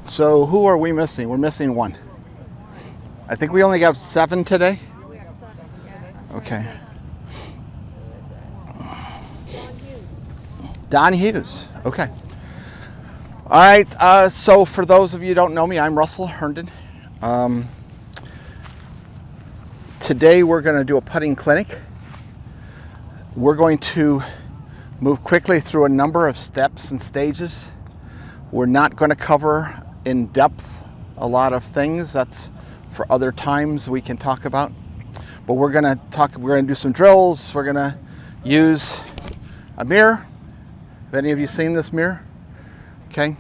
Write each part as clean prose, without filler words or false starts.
So who are we missing? We're missing one. I think we only have 7 today. We have 7, yeah. Okay. Don Hughes. Don Hughes. Okay. All right. So for those of you who don't know me, I'm Russell Herndon. Today we're going to do a putting clinic. We're going to move quickly through a number of steps and stages. We're not going to cover in depth a lot of things. That's for other times we can talk about. But we're going to do some drills. We're going to use a mirror. Have any of you seen this mirror? Okay.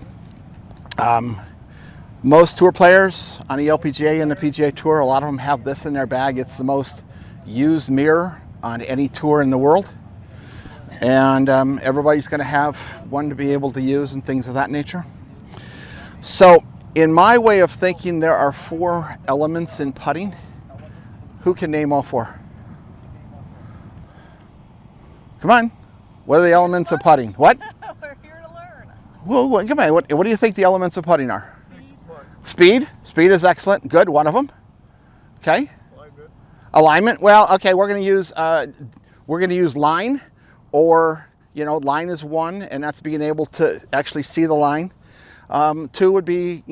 Most tour players on the LPGA and the PGA Tour, a lot of them have this in their bag. It's the most used mirror on any tour in the world. And everybody's going to have one to be able to use and things of that nature. So in my way of thinking, there are 4 elements in putting. Who can name all 4? Come on. What are the elements of putting? What? We're here to learn. Well, come on. What do you think the elements of putting are? Speed. Speed is excellent. Good. One of them. Okay. Alignment. Well, okay. We're going to use line, or line is 1, and that's being able to actually see the line. 2 would be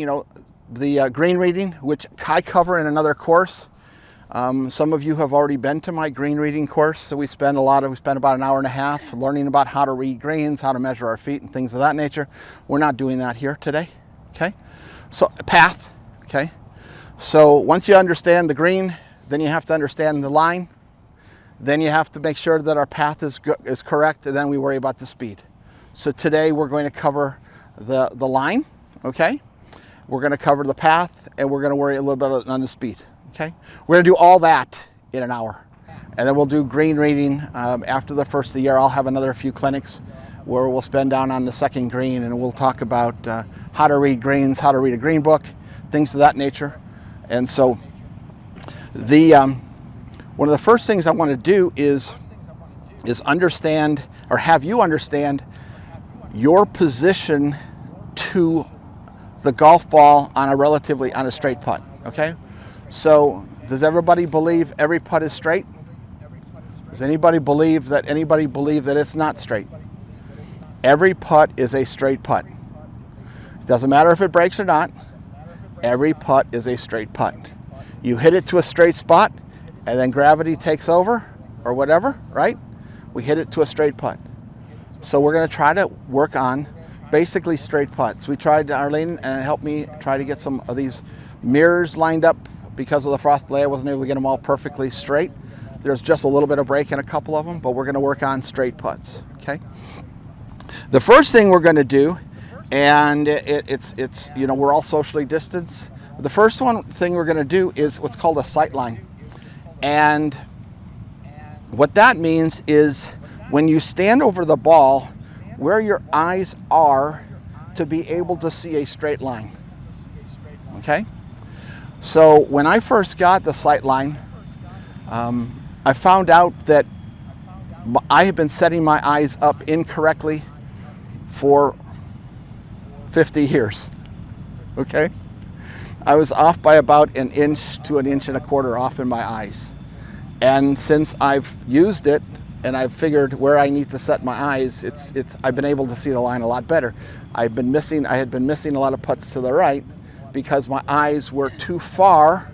the green reading, which I cover in another course. Some of you have already been to my green reading course, so we spend about an hour and a half learning about how to read greens, how to measure our feet, and things of that nature. We're not doing that here today. Okay. So path, okay. So once you understand the green, then you have to understand the line. Then you have to make sure that our path is correct, and then we worry about the speed. So today we're going to cover the line, okay. We're going to cover the path, and we're going to worry a little bit on the speed, okay. We're going to do all that in an hour, and then we'll do green reading after the first of the year. I'll have another few clinics where we'll spend down on the second green, and we'll talk about how to read greens, how to read a green book, things of that nature. And so one of the first things I want to do is understand, or have you understand, your position to the golf ball on a straight putt. Okay. So does everybody believe every putt is straight? Does anybody believe that it's not straight? Every putt is a straight putt. It doesn't matter if it breaks or not. Every putt is a straight putt. You hit it to a straight spot, and then gravity takes over, or whatever, right? We hit it to a straight putt. So we're going to try to work on basically straight putts. We tried, Arlene helped me try to get some of these mirrors lined up. Because of the frost delay, I wasn't able to get them all perfectly straight. There's just a little bit of break in a couple of them, but we're going to work on straight putts, okay? The first thing we're going to do, and it's we're all socially distanced. The first thing we're going to do is what's called a sight line. And what that means is when you stand over the ball, where your eyes are to be able to see a straight line, okay? So when I first got the sight line, I found out that I have been setting my eyes up incorrectly for 50 years, okay? I was off by about 1 inch to 1.25 inches off in my eyes. And since I've used it and I've figured where I need to set my eyes, I've been able to see the line a lot better. I had been missing a lot of putts to the right because my eyes were too far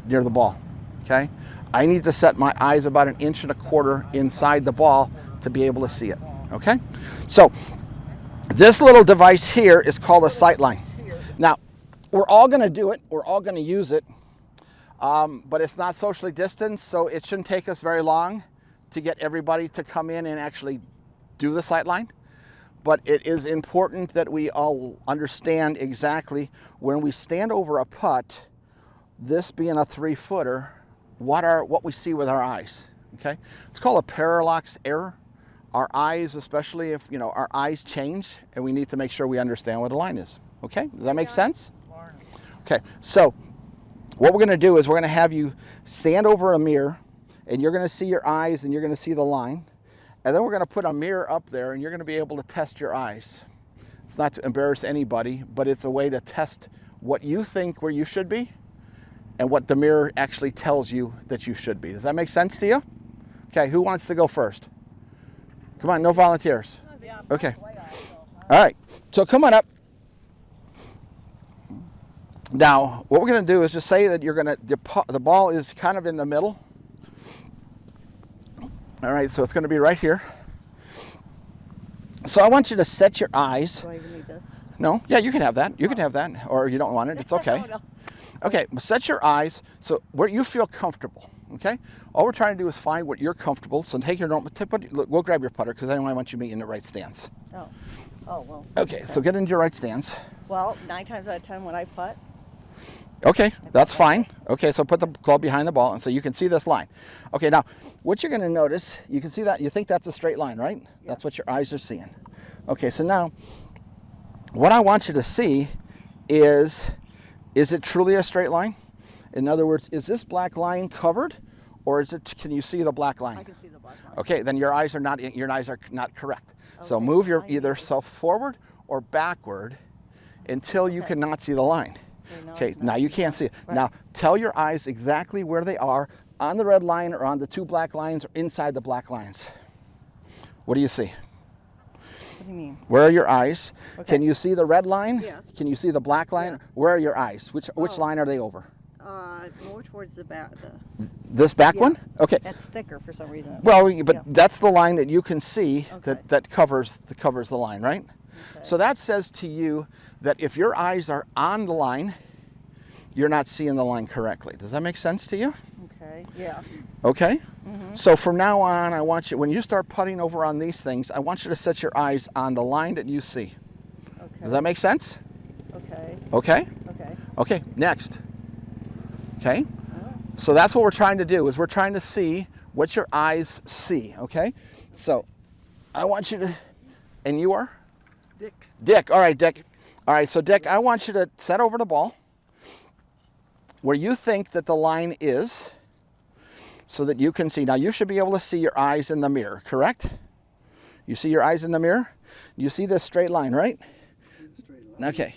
near the ball, okay? I need to set my eyes about 1.25 inches inside the ball to be able to see it, okay? So this little device here is called a sight line. Now, we're all going to do it. We're all going to use it, but it's not socially distanced, so it shouldn't take us very long to get everybody to come in and actually do the sight line. But it is important that we all understand exactly when we stand over a putt, this being a 3-footer, what we see with our eyes, okay? It's called a parallax error. Our eyes, especially if, our eyes change, and we need to make sure we understand what a line is, okay? Does that make sense? Okay, so what we're gonna do is we're gonna have you stand over a mirror, and you're gonna see your eyes, and you're gonna see the line. And then we're going to put a mirror up there, and you're going to be able to test your eyes. It's not to embarrass anybody, but it's a way to test what you think where you should be and what the mirror actually tells you that you should be. Does that make sense to you? Okay, who wants to go first? Come on, no volunteers. Okay. All right, so come on up. Now, what we're going to do is just say that you're going to, the ball is kind of in the middle. All right, so it's going to be right here. So I want you to set your eyes. Do I even need this? No, yeah, you can have that. You can have that, or you don't want it. It's okay. No. Okay, set your eyes so where you feel comfortable. Okay, all we're trying to do is find what you're comfortable. So take your normal. We'll grab your putter because I want you to be in the right stance. Oh. Oh, well. Okay, so get into your right stance. Well, 9 times out of 10 when I putt. Okay, that's fine. Okay, so put the club behind the ball, and so you can see this line. Okay, now what you're going to notice, you can see that, you think that's a straight line, right? Yeah. That's what your eyes are seeing. Okay, so now what I want you to see is it truly a straight line? In other words, is this black line covered, or is it? Can you see the black line? I can see the black line. Okay, then your eyes are not correct. Okay, so move your either self forward or backward until you cannot see the line. Okay, now you can't see it. Right. Now tell your eyes exactly where they are on the red line or on the 2 black lines or inside the black lines. What do you see? What do you mean? Where are your eyes? Okay. Can you see the red line? Yeah. Can you see the black line? Yeah. Where are your eyes? Which line are they over? More towards the back. This back one? Okay. That's thicker for some reason. Well, but that's the line that you can see that covers the line, right? Okay. So that says to you that if your eyes are on the line, you're not seeing the line correctly. Does that make sense to you? Okay. Yeah. Okay. Mm-hmm. So from now on, I want you, when you start putting over on these things, I want you to set your eyes on the line that you see. Okay. Does that make sense? Okay. Okay. Okay. Okay. Next. Okay. So that's what we're trying to do, is we're trying to see what your eyes see. Okay. So I want you to, and you are? Dick. All right, Dick. All right, so Dick, I want you to set over the ball where you think that the line is so that you can see. Now, you should be able to see your eyes in the mirror, correct? You see your eyes in the mirror? You see this straight line, right? See the straight line. Okay.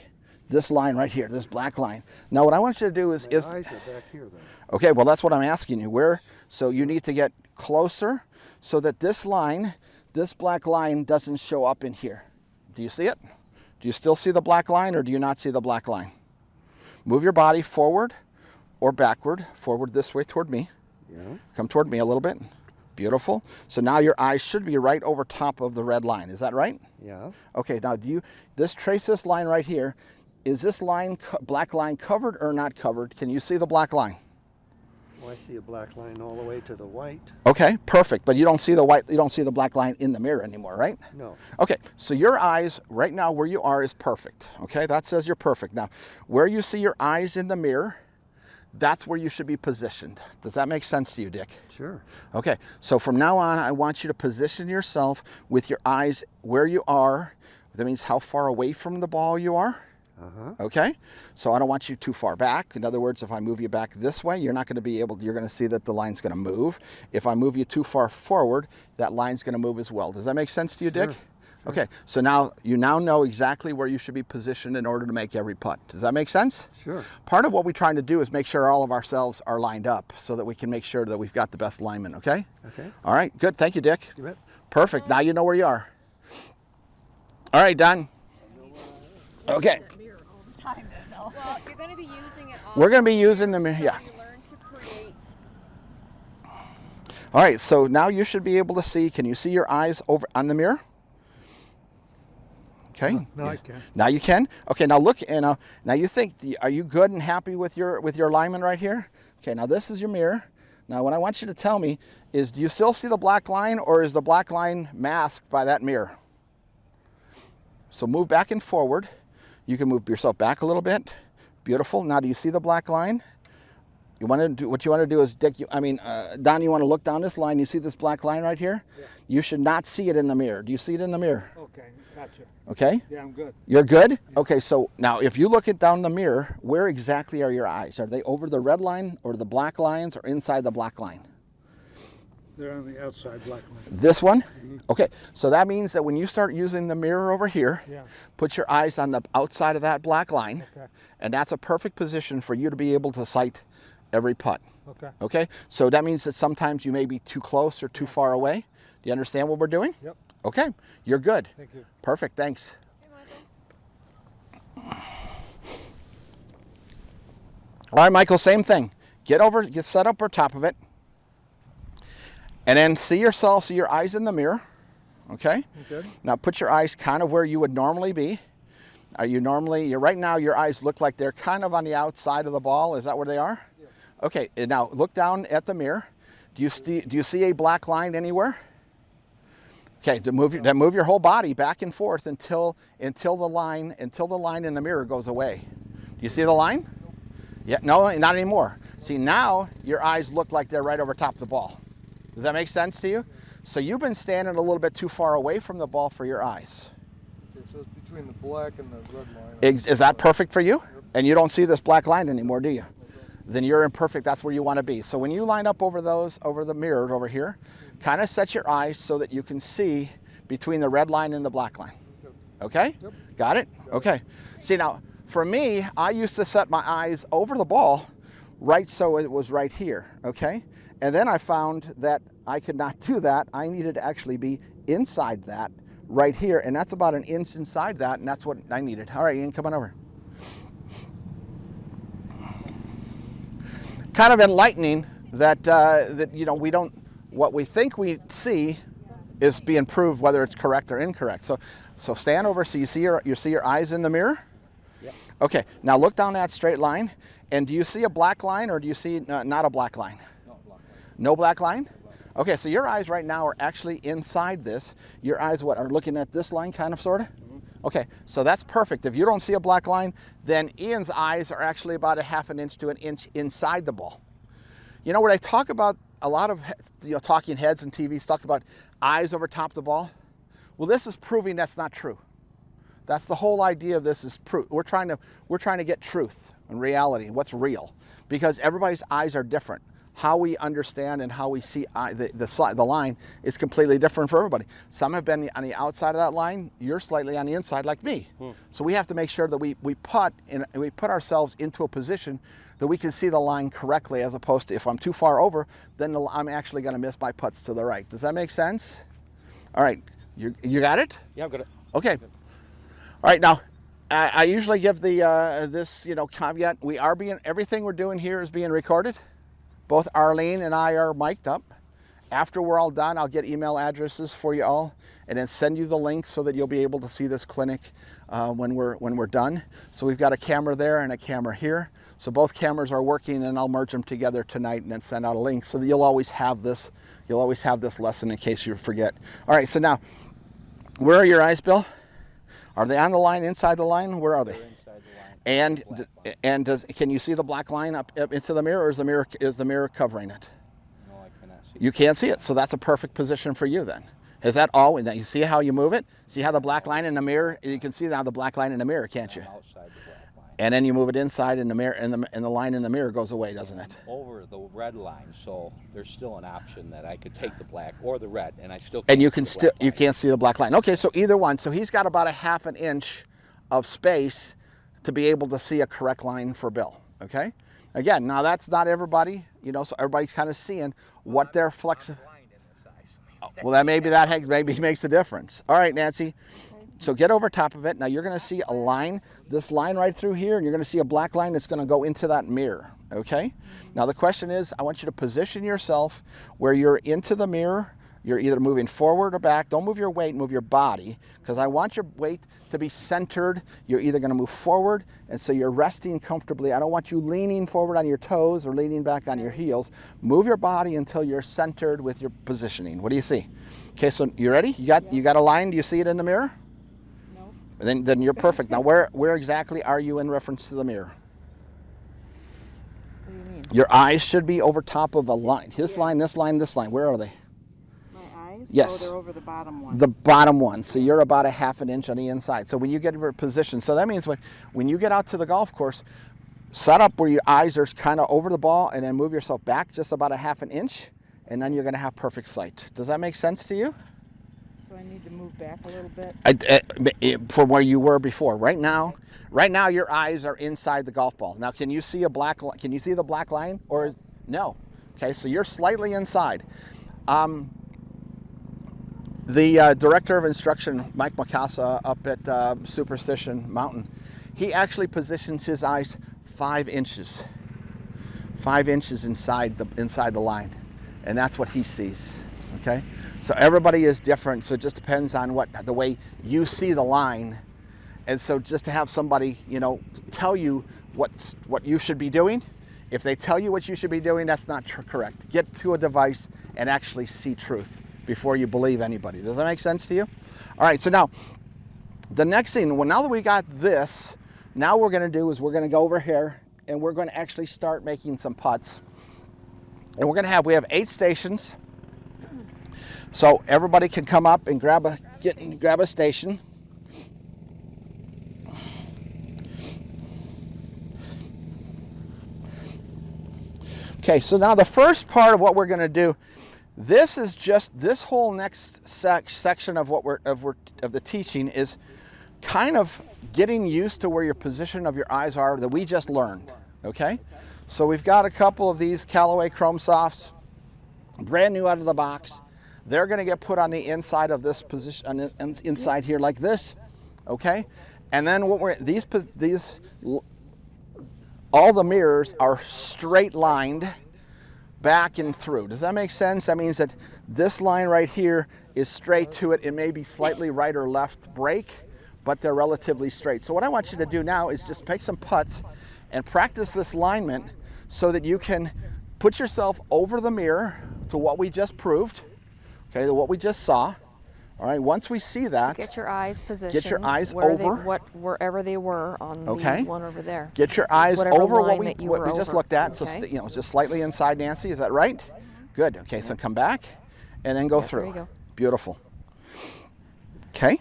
This line right here, this black line. Now, what I want you to do is... My eyes are back here, though. Okay, well, that's what I'm asking you. Where? So you need to get closer so that this line, this black line, doesn't show up in here. Do you see it? Do you still see the black line, or do you not see the black line? Move your body forward or backward. Forward this way toward me. Yeah. Come toward me a little bit. Beautiful. So now your eyes should be right over top of the red line. Is that right? Yeah. Okay, now trace this line right here. Is this line, black line, covered or not covered? Can you see the black line? Well, I see a black line all the way to the white. Okay, perfect. But you don't see the white, you don't see the black line in the mirror anymore, right? No. Okay, so your eyes right now where you are is perfect. Okay, that says you're perfect. Now, where you see your eyes in the mirror, that's where you should be positioned. Does that make sense to you, Dick? Sure. Okay, so from now on, I want you to position yourself with your eyes where you are. That means how far away from the ball you are. Uh-huh. Okay, so I don't want you too far back. In other words, if I move you back this way, you're not going to be able to, you're going to see that the line's going to move. If I move you too far forward, that line's going to move as well. Does that make sense to you, Dick? Sure. Okay, so now you know exactly where you should be positioned in order to make every putt. Does that make sense? Sure. Part of what we're trying to do is make sure all of ourselves are lined up so that we can make sure that we've got the best lineman, okay? Okay. All right, good. Thank you, Dick. You bet. Perfect. Now you know where you are. All right, Don. Okay. Well, you're going to be using it all. We're going to be using the mirror, yeah. You learn to create. All right, so now you should be able to see. Can you see your eyes over on the mirror? Okay. No, I can. Now you can. Okay. Now look, and now you think, are you good and happy with your alignment right here? Okay. Now this is your mirror. Now what I want you to tell me is, do you still see the black line, or is the black line masked by that mirror? So move back and forward. You can move yourself back a little bit. Beautiful. Now, do you see the black line? You want to do what you want to do is, Dick. Don, you want to look down this line. You see this black line right here? Yeah. You should not see it in the mirror. Do you see it in the mirror? Okay, gotcha. Okay. Yeah, I'm good. You're good? Yeah. Okay, so now if you look it down the mirror, where exactly are your eyes? Are they over the red line or the black lines or inside the black line? They're on the outside black line. This one? Okay, so that means that when you start using the mirror over here, Yeah. put your eyes on the outside of that black line, Okay. and that's a perfect position for you to be able to sight every putt. Okay. Okay, so that means that sometimes you may be too close or too far away. Do you understand what we're doing? Yep. Okay, you're good. Thank you. Perfect, thanks. All right, Michael, same thing. Get set up over top of it. And then see your eyes in the mirror. Okay? Good. Now put your eyes kind of where you would normally be. Right now your eyes look like they're kind of on the outside of the ball. Is that where they are? Yeah. Okay, and now look down at the mirror. Do you see a black line anywhere? Okay, then move your whole body back and forth until the line in the mirror goes away. Do you see the line? Yeah, no, not anymore. See, now your eyes look like they're right over top of the ball. Does that make sense to you? So you've been standing a little bit too far away from the ball for your eyes. Okay, so it's between the black and the red line. Is that perfect for you? And you don't see this black line anymore, do you? Then you're in perfect, that's where you want to be. So when you line up over the mirror over here, kind of set your eyes so that you can see between the red line and the black line. Okay? Yep. Got it? Okay. See now, for me, I used to set my eyes over the ball right so it was right here, okay? And then I found that I could not do that. I needed to actually be inside that right here, and that's about an inch inside that, and that's what I needed. All right, Ian, come on over. Kind of enlightening that what we think we see is being proved whether it's correct or incorrect. So stand over so you see your eyes in the mirror. Yep. Okay, now look down that straight line, and do you see a black line or do you see not a black line? No black line? Okay, so your eyes right now are actually inside this. Your eyes are looking at this line kind of, sort of? Okay, so that's perfect. If you don't see a black line, then Ian's eyes are actually about a half an inch to an inch inside the ball. You know, when I talk about a lot of talking heads and TVs talk about eyes over top of the ball, well, this is proving that's not true. That's the whole idea of this is proof. We're trying to get truth and reality, what's real, because everybody's eyes are different. How we understand and how we see the line is completely different for everybody. Some have been on the outside of that line. You're slightly on the inside, like me. So we have to make sure that we put ourselves into a position that we can see the line correctly, as opposed to if I'm too far over, then I'm actually going to miss my putts to the right. Does that make sense? All right, you got it? Yeah, I've got it. Okay. All right, now I usually give this caveat. Everything we're doing here is being recorded. Both Arlene and I are mic'd up. After we're all done, I'll get email addresses for you all and then send you the link so that you'll be able to see this clinic when we're done. So we've got a camera there and a camera here. So both cameras are working, and I'll merge them together tonight and then send out a link so that you'll always have this lesson in case you forget. All right, so now, where are your eyes, Bill? Are they on the line, inside the line? Where are they? And can you see the black line up into the mirror, or is the mirror covering it? No, I cannot see. You can't see it, so that's a perfect position for you then. Is that all? Now you see how you move it? See how the black line in the mirror? You can see now the black line in the mirror, can't you? Outside the black line. And then you move it inside, and the mirror and the line in the mirror goes away, doesn't it? Over the red line, so there's still an option that I could take the black or the red, and I still can't And you see can the still black line. can't see the black line. Okay, so either one. So he's got about a half an inch of space to be able to see a correct line for Bill. Okay. Again, now that's not everybody. So everybody's kind of seeing what their flex. Well, that maybe makes a difference. All right, Nancy. So get over top of it. Now you're going to see a line, this line right through here, and you're going to see a black line that's going to go into that mirror. Okay. Now the question is, I want you to position yourself where you're into the mirror. You're either moving forward or back. Don't move your weight, move your body, because I want your weight to be centered. You're either going to move forward, and so you're resting comfortably. I don't want you leaning forward on your toes or leaning back on your heels. Move your body until you're centered with your positioning. What do you see? Okay, so you ready? You got a line? Do you see it in the mirror? No. Then you're perfect. Now where exactly are you in reference to the mirror? What do you mean? Your eyes should be over top of a line. This line, this line, this line. Where are they? My eyes? Yes. Oh, they're over the bottom one. The bottom one. So you're about a half an inch on the inside. So when you get your position, so that means when you get out to the golf course, set up where your eyes are kind of over the ball, and then move yourself back just about a half an inch, and then you're going to have perfect sight. Does that make sense to you? So I need to move back a little bit. From where you were before. Right now, your eyes are inside the golf ball. Now, can you see can you see the black line or no? Okay, so you're slightly inside. The director of instruction, Mike Mikasa, up at Superstition Mountain, he actually positions his eyes 5 inches. 5 inches inside the line, and that's what he sees. Okay, so everybody is different, so it just depends on the way you see the line. And so just to have somebody, tell you what you should be doing, if they tell you what you should be doing, that's not correct. Get to a device and actually see truth before you believe anybody. Does that make sense to you? All right, so now the next thing, well, now that we got this, now we're going to do is we're going to go over here and we're going to actually start making some putts. And we have 8 stations. So everybody can come up and grab a station. Okay, so now the first part of what we're going to do, this is just this whole next section of of the teaching is kind of getting used to where your position of your eyes are that we just learned. Okay, so we've got a couple of these Callaway Chrome Softs, brand new out of the box. They're going to get put on the inside of this position, inside here like this. Okay, and then all the mirrors are straight lined back and through. Does that make sense? That means that this line right here is straight to it. It may be slightly right or left break, but they're relatively straight. So what I want you to do now is just make some putts and practice this alignment so that you can put yourself over the mirror to what we just proved, okay, to what we just saw. All right, once we see that, so get your eyes positioned. Get your eyes over. Wherever they were on the one over there. Get your eyes Whatever over what line we just looked at. Okay. So just slightly inside, Nancy. Is that right? Good. Okay, so come back and then go through. There you go. Beautiful. Okay.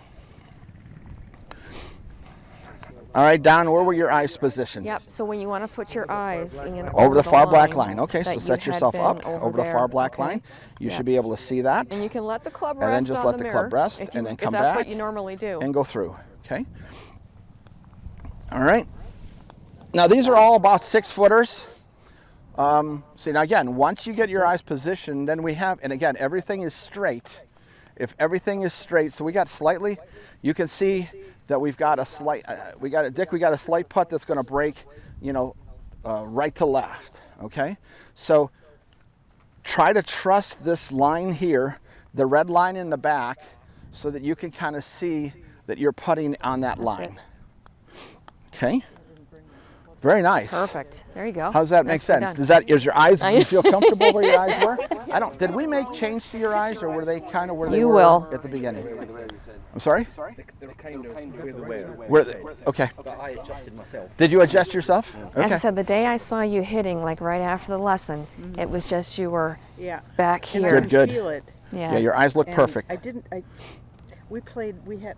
All right, Don, where were your eyes positioned? Yep, so when you want to put your eyes in over the far black line. line. Okay, so that set you yourself had up been over the there. far black Okay. line. You Yeah. should be able to see that. And you can let the club rest And then just on let the the mirror club rest if and then come if that's back what you normally do. and go through. Okay. All right. Now these are all about 6-footers. See, now again, once you get your eyes positioned, then we have, and again, everything is straight. If everything is straight, so we got slightly, you can see that we've got a slight, we got a slight putt that's going to break, right to left. Okay, so try to trust this line here, the red line in the back, so that you can kind of see that you're putting on that line. Okay. Very nice. Perfect. There you go. How does that make sense? Is your eyes, do you feel comfortable where your eyes were? Did we make change to your eyes, or were they kind of where they were at the beginning? I'm sorry? They're kind of where Okay. I adjusted myself. Did you adjust yourself? As I Okay. said, the day I saw you hitting, like right after the lesson, it was just you were Yeah. back And I here. could Good. feel it. Yeah, your eyes look And perfect. I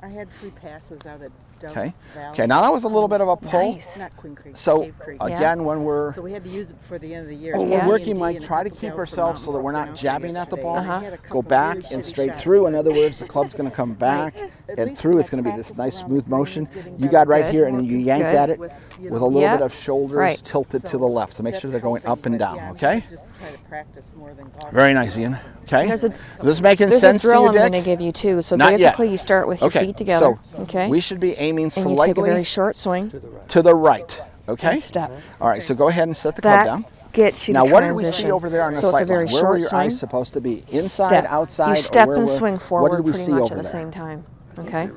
had free passes out at Dove Okay. Valley. Okay, now that was a little bit of a pull. Nice. Not Queen Creek, So Cave Creek. again, when we're So we had to use it before the end of the year. when So we're me working, and Dee Mike, and a try to couple keep gals from ourselves so that Mountain we're not Brook jabbing at the yesterday, ball. and I had a Go couple back really and shitty straight shots. through. In other words, the club's going to come back At and least through. when It's I going to be this practiced nice around smooth the motion. greens, getting You better got right Good. here and you yanked Good. at it with, with a little Yep. bit of shoulders Right. tilted to the left. So make sure they're going up and down, Yeah, okay? Just try to practice more than golf. Very nice, Ian. Okay? There's a- Is this making There's sense a drill to I'm you, going Dick? to give you too. So Not yet. basically, you start with your Okay, feet together. so Okay. we should be aiming And you take a very slightly short swing. to the right, okay? And step. All right, so go ahead and set the club That down. gets you Now, to what did we transition. see over there on the So it's a sight very line? Where short were your swing. eyes supposed to be? Inside, Step. outside, You step or and where swing what forward did we pretty see much over at the there? same time. Okay.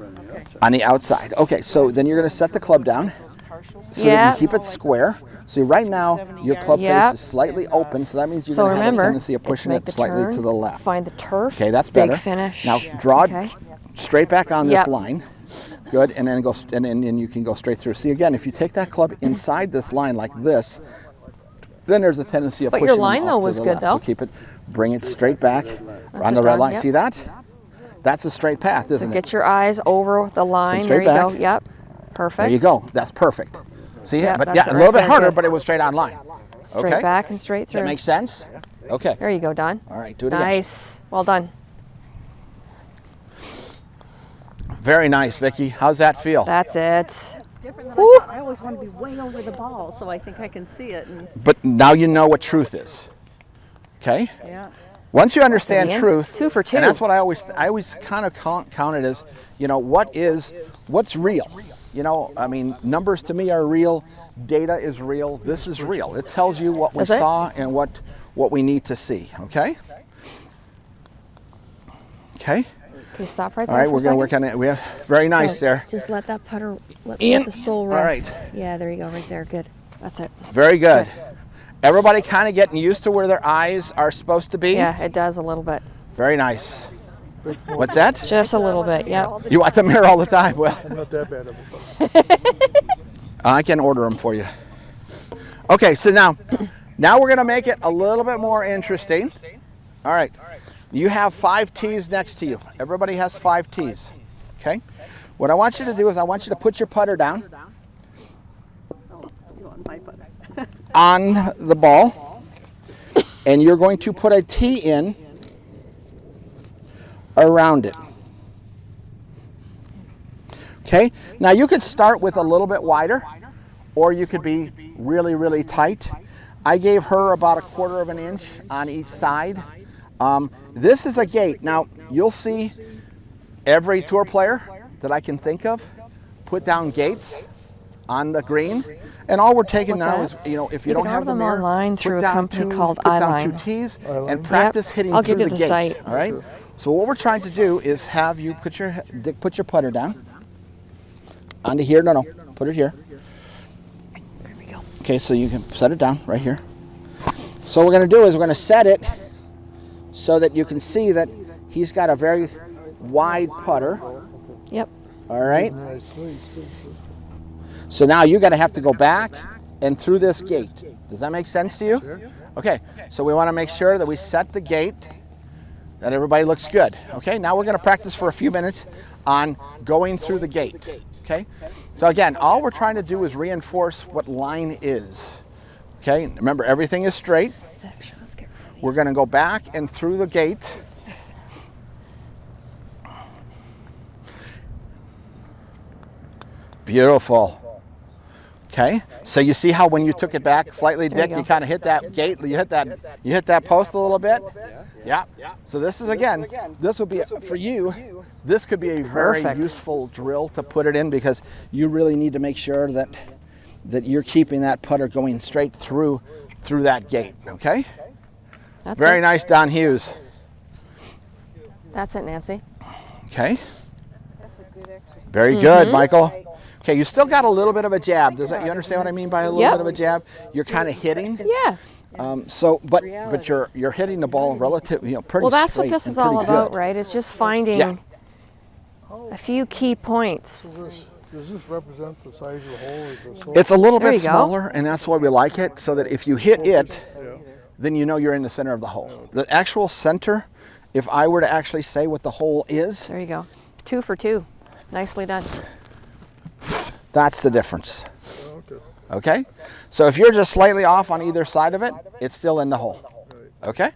On the outside. Okay, so then you're going to set the club down so that Yeah. you keep it square. So right now, your club Yep. face is slightly open, so that means you're So going to have a remember, tendency of it's pushing make it the slightly turn, to the left. Find the turf. Okay, that's big better. finish. Now draw Okay. straight back on this Yep. line. Good, and then go, and then you can go straight through. See again, if you take that club inside this line like this, then there's a tendency of But pushing your them line, off though, to was the good, left. though. So keep it, bring it straight back on it the red done, line. yep. See that? That's a straight path, So isn't it? get your eyes over the line. straight There you go. back. Yep. Perfect. There you go. That's perfect. See, Yep, but that's yeah, it a right little bit there, harder, good. but it was straight on line. Straight Okay. back and straight through. That makes sense? Okay. There you go, Don. All right, do it again. Nice. Well done. Very nice, Vicky. How's that feel? That's it. Different than Woo. I thought. I always want to be way over the ball, so I think I can see it. And But now you know what truth is. Okay? yeah. Once you understand Ian. truth, 2 for 2. and that's what I always kind of count it as, you know, what's real? You know, I mean, numbers to me are real, data is real, this is real. It tells you what we Is it? saw and what we need to see, okay? Okay? Okay, stop right All there. right, we're going to work on it. We have very nice So, there. Just let that putter, let Ian. the sole All rest. right. Yeah, there you go, right there. Good. That's it. Very good. Everybody kind of getting used to where their eyes are supposed to be? Yeah, it does a little bit. Very nice. What's that? Just a little bit, yeah. You want the mirror all the time? Well, I'm not that bad of a I can order them for you. Okay, so now we're going to make it a little bit more interesting. All right. You have 5 tees next to you. Everybody has 5 tees. Okay? What I want you to do is I want you to put your putter down Oh, you want my butter. on the ball, and you're going to put a tee in around it. Okay? Now you could start with a little bit wider, or you could be really, really tight. I gave her about 1/4 of an inch on each side. This is a gate. Now you'll see every tour player that I can think of put down gates on the green. And all we're taking What's now that? is, you know, if you You don't can have order the them mirror, online put through a down company called put down Eyeline. 2 tees Eyeline. and practice hitting I'll give through you the the gate. site. All right. So what we're trying to do is have you put your putter down onto here. No, put it here. There we go. Okay, so you can set it down right here. So what we're going to do is we're going to set it so that you can see that he's got a very wide putter. Yep. All right. nice. So now you're going to have to go back and through this gate. Does that make sense to you? Okay. So we want to make sure that we set the gate, that everybody looks good. Okay. Now we're going to practice for a few minutes on going through the gate. Okay. So again, all we're trying to do is reinforce what line is. Okay. Remember, everything is straight. Actually, let's get rid of these. We're going to go back and through the gate. Beautiful. Okay, so you see how when you took it back slightly, There you Dick, go. you kind of hit that gate, you hit that post a little bit. Yeah. So this is again, this would be for you. This could be a very Perfect. useful drill to put it in because you really need to make sure that you're keeping that putter going straight through that gate. Okay. That's Very it. nice, Don Hughes. That's it, Nancy. Okay. That's a good exercise. Very good, Michael. Okay, you still got a little bit of a jab. You understand what I mean by a little Yep. bit of a jab? You're kind of hitting. Yeah. But you're hitting the ball relative, pretty Well, that's what straight this and is all pretty about, good. right? It's just finding Yeah. a few key points. Does this represent the size of the hole? Is it so It's a little There bit you go. smaller, and that's why we like it, so that if you hit it, Yeah. then you know you're in the center of the hole. The actual center, if I were to actually say what the hole is, There you go. 2 for 2. Nicely done. that's the difference. Okay. Okay? So if you're just slightly off on either side of it, it's still in the hole. Okay?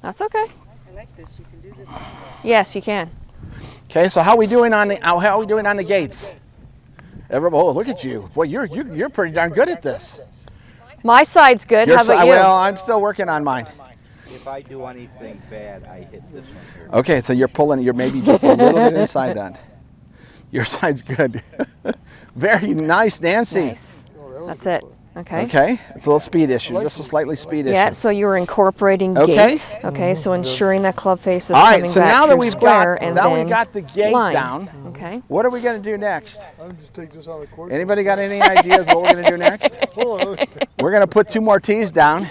That's okay. I like this. You can do this. Yes, you can. Okay, so how are we doing on the gates? Everybody, oh, look at you. Boy, you're pretty darn good at this. My side's good. Your How about side- you? Well, I'm still working on mine. If I do anything bad, I hit this one here. Okay, so you're maybe just a little bit inside that. Your side's good. Very nice, Nancy. Nice. That's it. Okay. Okay, it's a little speed issue, just a slightly speed Yeah, issue. so you're incorporating Okay. gate. Okay, so ensuring that club face is All right, coming so back now that through we've square got and now then we got the gate line. down. Okay. What are we going to do next? I'll just take this on the court. Anybody got any ideas what we're going to do next? Hold on. We're going to put 2 more tees down.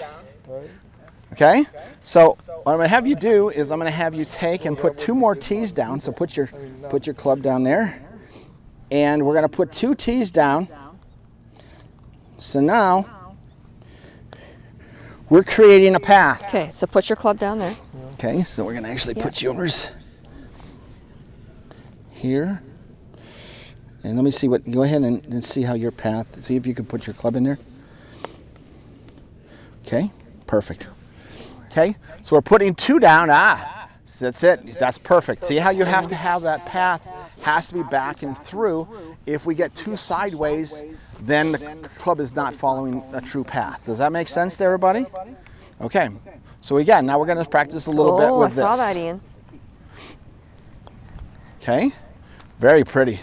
Okay? So what I'm going to have you do is I'm going to have you take and put 2 more tees down. So put your club down there. And we're going to put 2 tees down. So now we're creating a path. Okay, so put your club down there. Okay, so we're going to actually put yours here. And let me see go ahead and see how your path, see if you can put your club in there. Okay, perfect. Okay, so we're putting 2 down. That's it. That's perfect. See how you have to have that path has to be back and through. If we get too sideways, then the club is not following a true path. Does that make sense to everybody? Okay, so again, now we're going to practice a little bit with this. I saw that, Ian. Okay, very pretty.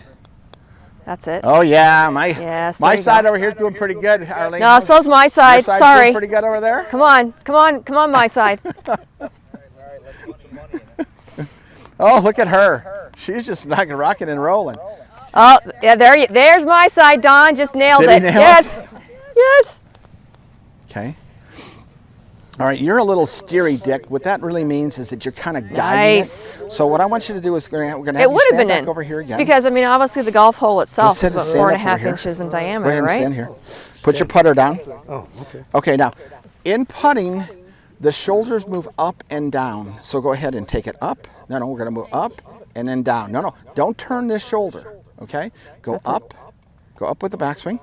That's it. Oh yeah, my Yes, my there you side go. over here is doing pretty good, Arlene. No, so's my Your side. side's Sorry. doing pretty good over there. Come on, come on, come on, my side. Oh, look at her. She's just like rocking and rolling. Oh, yeah, there's my side, Don. Just nailed Did he it. nail it? Yes. Yes. Okay. All right, you're a little steery, Dick. What that really means is that you're kind of guiding Nice. it. So what I want you to do is we're going to have It you would have stand been back in. over here again. Because, I mean, obviously the golf hole itself Go is about stand four and a up over half here. inches in Go ahead diameter, and right? stand here. Put your putter down. Oh, okay. Okay, now, in putting, the shoulders move up and down. So go ahead and take it up. No, we're going to move up and then down. No, don't turn this shoulder, okay? Go up with the backswing,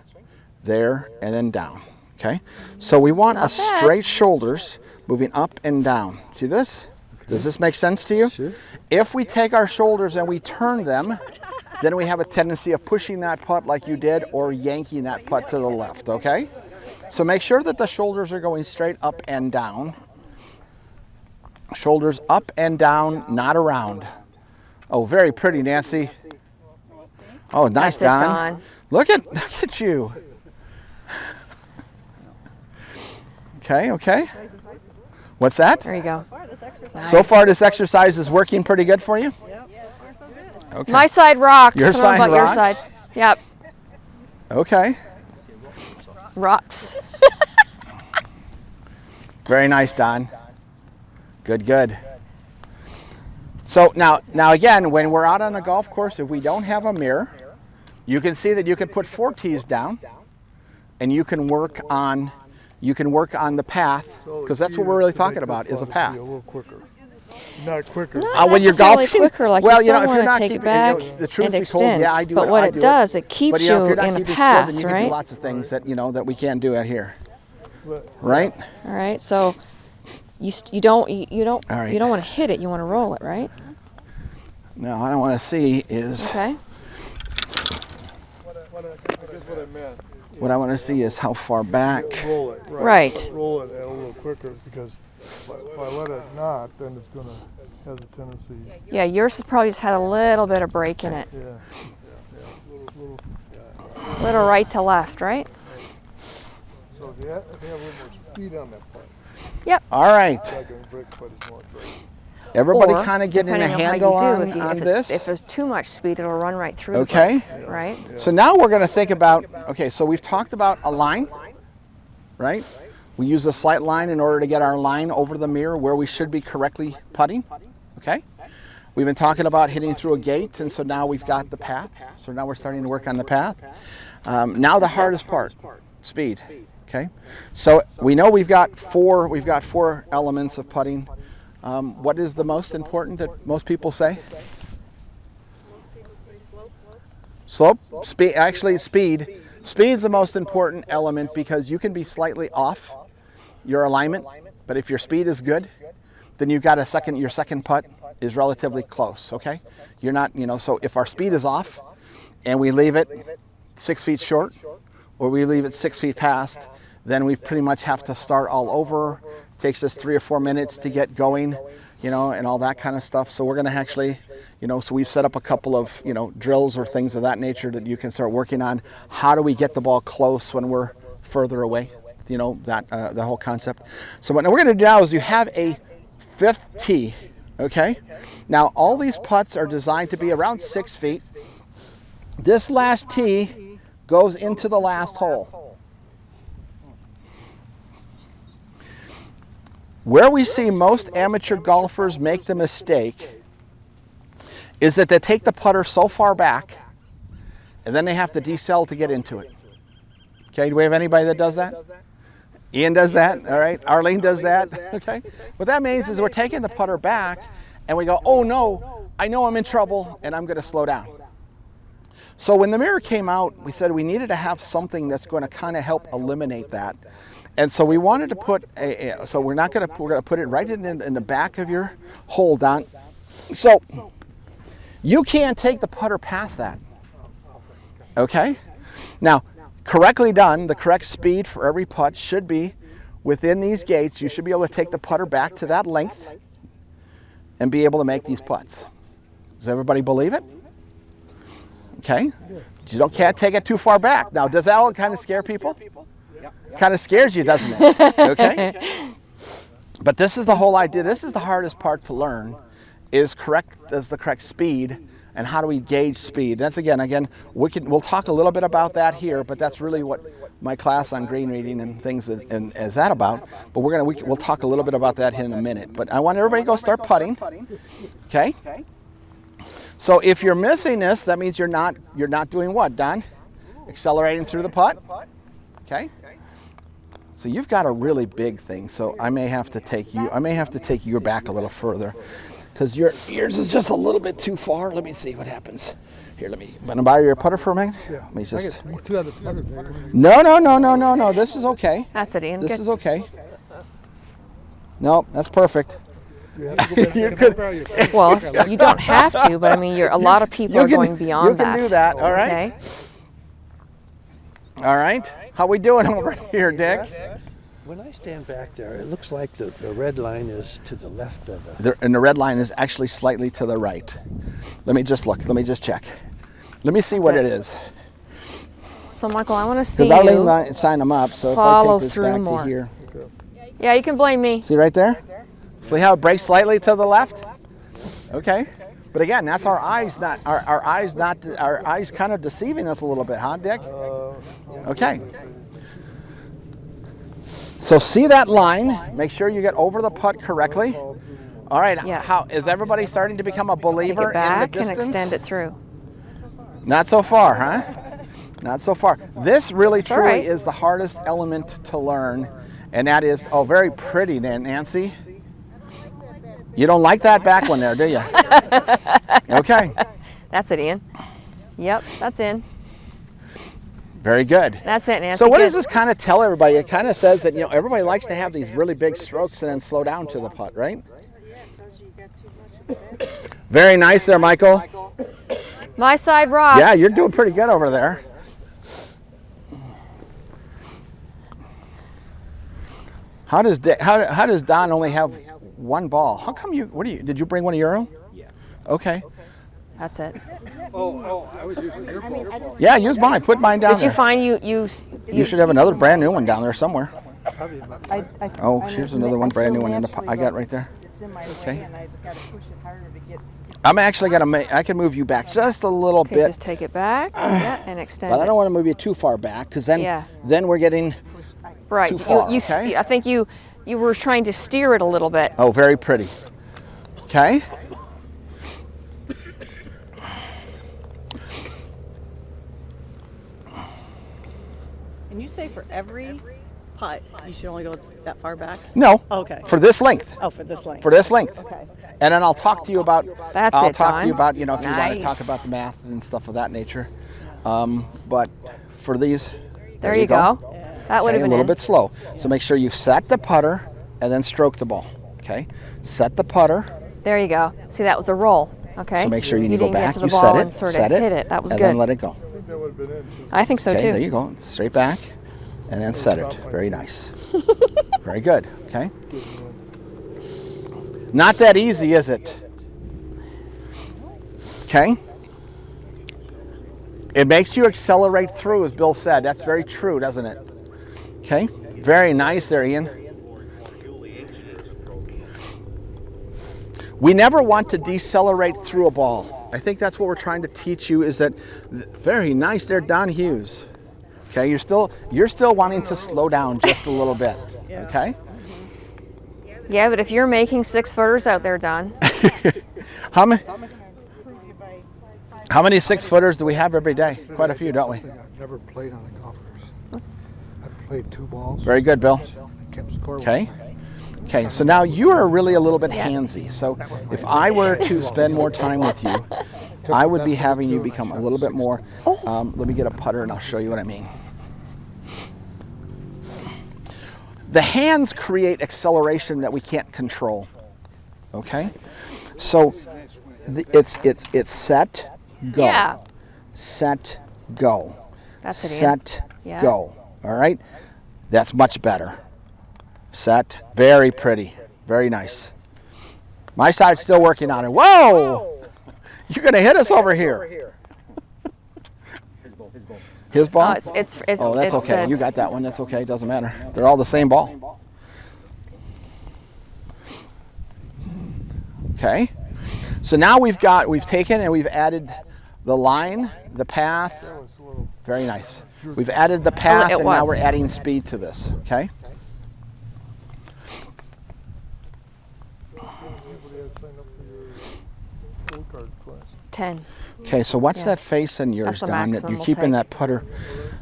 there, and then down, okay? So we want Not a bad. straight shoulders moving up and down. See this? Does this make sense to you? Sure. If we take our shoulders and we turn them, then we have a tendency of pushing that putt like you did or yanking that putt to the left, okay? So make sure that the shoulders are going straight up and down. Shoulders up and down, not around. Oh, very pretty, Nancy. Oh, nice, That's it, Don. Don. Look at you. Okay. What's that? There you go. So far, this exercise is working pretty good for you? Okay. My side rocks. Your I don't know side about your rocks? side. Yep. Okay. Rocks. Very nice, Don. Good. So now again, when we're out on a golf course, if we don't have a mirror, you can see that you can put 4 tees down, and you can work on the path, because that's what we're really talking about is a path. A little quicker. Not quicker. Not When you're necessarily golfing, quicker, like well, you still if you're want to not take it keeping- back the truth and be told, extend. yeah, I do but it. what I it do does, it But keeps if you you're not in a keeping score, path, then you can do right? lots of things that that we can't do out here, right? All right. So you don't All right. you don't want to hit it. You want to roll it, right? Now, what I want to see is Okay. What I meant. what I want to see is how far back. Roll it. Right. Roll it a little quicker because if I let it not, then it's going to have a tendency. Yeah, yours has probably just had a little bit of break in it. Yeah. Little right to left, right? So if you have a little more speed on that part, All right, it's not going to break quite as much. Right? everybody Or, kind of getting a depending on how handle you on, do, on if this. If there's too much speed, it'll run right through. Okay. The break, right. So now we're going to think about, okay, so we've talked about a line, right? We use a slight line in order to get our line over the mirror where we should be correctly putting, okay? We've been talking about hitting through a gate, and so now we've got the path. So now we're starting to work on the path. Now the hardest part, speed, okay? So we know we've got four elements of putting. What is the most important that most people say? Slope, speed, actually speed. Speed's the most important element because you can be slightly off your alignment, but if your speed is good, then you've got your second putt is relatively close, okay? You're not, so if our speed is off and we leave it 6 feet short or we leave it 6 feet past, then we pretty much have to start all over. Takes us 3 or 4 minutes to get going, and all that kind of stuff. So we're going to actually, so we've set up a couple of, drills or things of that nature that you can start working on. How do we get the ball close when we're further away? The whole concept. So what we're going to do now is you have a 5th tee, okay? Now all these putts are designed to be around 6 feet. This last tee goes into the last hole. Where we see most amateur golfers make the mistake is that they take the putter so far back and then they have to decel to get into it. Okay, do we have anybody that does that? Ian does that, all right? Arlene does that, okay? What that means is we're taking the putter back and we go, oh no, I know I'm in trouble and I'm gonna slow down. So when the mirror came out, we said we needed to have something that's gonna kind of help eliminate that. And so we wanted to put so we're going to put it right in the back of your hole, Don. So you can't take the putter past that. Okay? Now, correctly done, the correct speed for every putt should be within these gates. You should be able to take the putter back to that length and be able to make these putts. Does everybody believe it? Okay? You can't take it too far back. Now, does that all kind of scare people? Kind of scares you, doesn't it? Okay? But this is the whole idea. This is the hardest part to learn, is the correct speed, and how do we gauge speed. That's again, we'll talk a little bit about that here, but that's really what my class on green reading and things is that about. But we'll talk a little bit about that here in a minute. But I want everybody to go start putting. Okay? So if you're missing this, that means you're not doing what, Don? Accelerating through the putt. Okay? So you've got a really big thing. So I may have to take you back a little further, because yours is just a little bit too far. Let me see what happens. Here, want to borrow your putter for a minute? Yeah. Let me just. I got two other putters there. No. This is okay. That's it, Ian. This Good. is okay. No, that's perfect. Do you have to go back? You Can I could- borrow your putter? Well, you don't have to, but I mean, a lot of people are going beyond that. You can do that. All right. Okay. All right. How we doing over here, Dick? When I stand back there, it looks like the red line is to the left of the... And the red line is actually slightly to the right. Let me just look. Let me just check. Let me see what it is. So, Michael, I want to see Because you. I'll sign them up. So follow if I take this through back more. to here. Yeah, you can blame me. See right there? See how it breaks slightly to the left? Okay. But again, that's our eyes our eyes kind of deceiving us a little bit, huh, Dick? Okay. So see that line. Make sure you get over the putt correctly. All right. Yeah. How is everybody starting to become a Take believer it back in the and distance? extend it through. Not so far, huh? Not so far. This really all truly right. is the hardest element to learn, and that is very pretty, Nancy. You don't like that back one there, do you? Okay. That's it, Ian. Yep, that's in. Very good. That's it, Nancy. So what Good. does this kind of tell everybody? It kind of says that, everybody likes to have these really big strokes and then slow down to the putt, right? Very nice there, Michael. My side rocks. Yeah, you're doing pretty good over there. How does Don only have one ball? How come did you bring one of your own? Yeah. Okay. That's it. I was using your phone. Yeah, use mine. Put mine down Did there. you find you You should have another brand new one down there somewhere. I Oh, here's another one, brand new one in I got right there. It's in my Okay. way, and I've got to push it harder to get. I'm actually I can move you back just a little okay, bit, just take it back and extend but I it. don't want to move you too far back, because Yeah. then we're getting Right. too far, You okay? I think you were trying to steer it a little bit. oh, very pretty. Okay. And you say for every putt, you should only go that far back? No. Okay. For this length. Oh, for this length. For this length. Okay. And then I'll talk to you about. That's I'll it, talk to Don. you about if you want to talk Nice. about the math and stuff of that nature. But for these, There you go. That would Okay, have a been little in. bit slow. So make sure you set the putter and then stroke the ball. Okay. Set the putter. There you go. See, that was a roll. Okay. So make sure you go didn't back. get to the You ball set it. and sort of set it. hit it. That was and good. then let it go. I think that would have been in. Too. I think so Okay. too. There you go. Straight back, and then set it. Very nice. Very good. Okay. Not that easy, is it? Okay. It makes you accelerate through, as Bill said. That's very true, doesn't it? Okay. Very nice there, Ian. We never want to decelerate through a ball. I think that's what we're trying to teach you, is that very nice there, Don Hughes. Okay, you're still wanting to slow down just a little bit. Okay? Yeah, but if you're making 6-footers out there, Don, How many 6-footers do we have every day? Quite a few, don't we? I've never played on a golf course. I've played 2 balls. Very good, Bill. I kept score. Okay. Okay, so now you are really a little bit handsy. So if I were to spend more time with you, I would be having you become a little bit more. Let me get a putter and I'll show you what I mean. The hands create acceleration that we can't control. Okay? So it's set, go. Yeah. Set, go. That's it, Ian. Set, Yeah. go. All right? That's much better. Set, very pretty, very nice. My side's still working on it. Whoa! You're gonna hit us over here. His ball? Oh, it's Oh, that's okay. You got that one. That's okay. Doesn't matter. They're all the same ball. Okay. So now we've taken and we've added the line, the path. Very nice. We've added the path, and now we're adding speed to this. Okay. Full card class. 10. Okay, so watch Yeah. that face in yours, That's the Don. maximum You're we'll keeping take. that putter.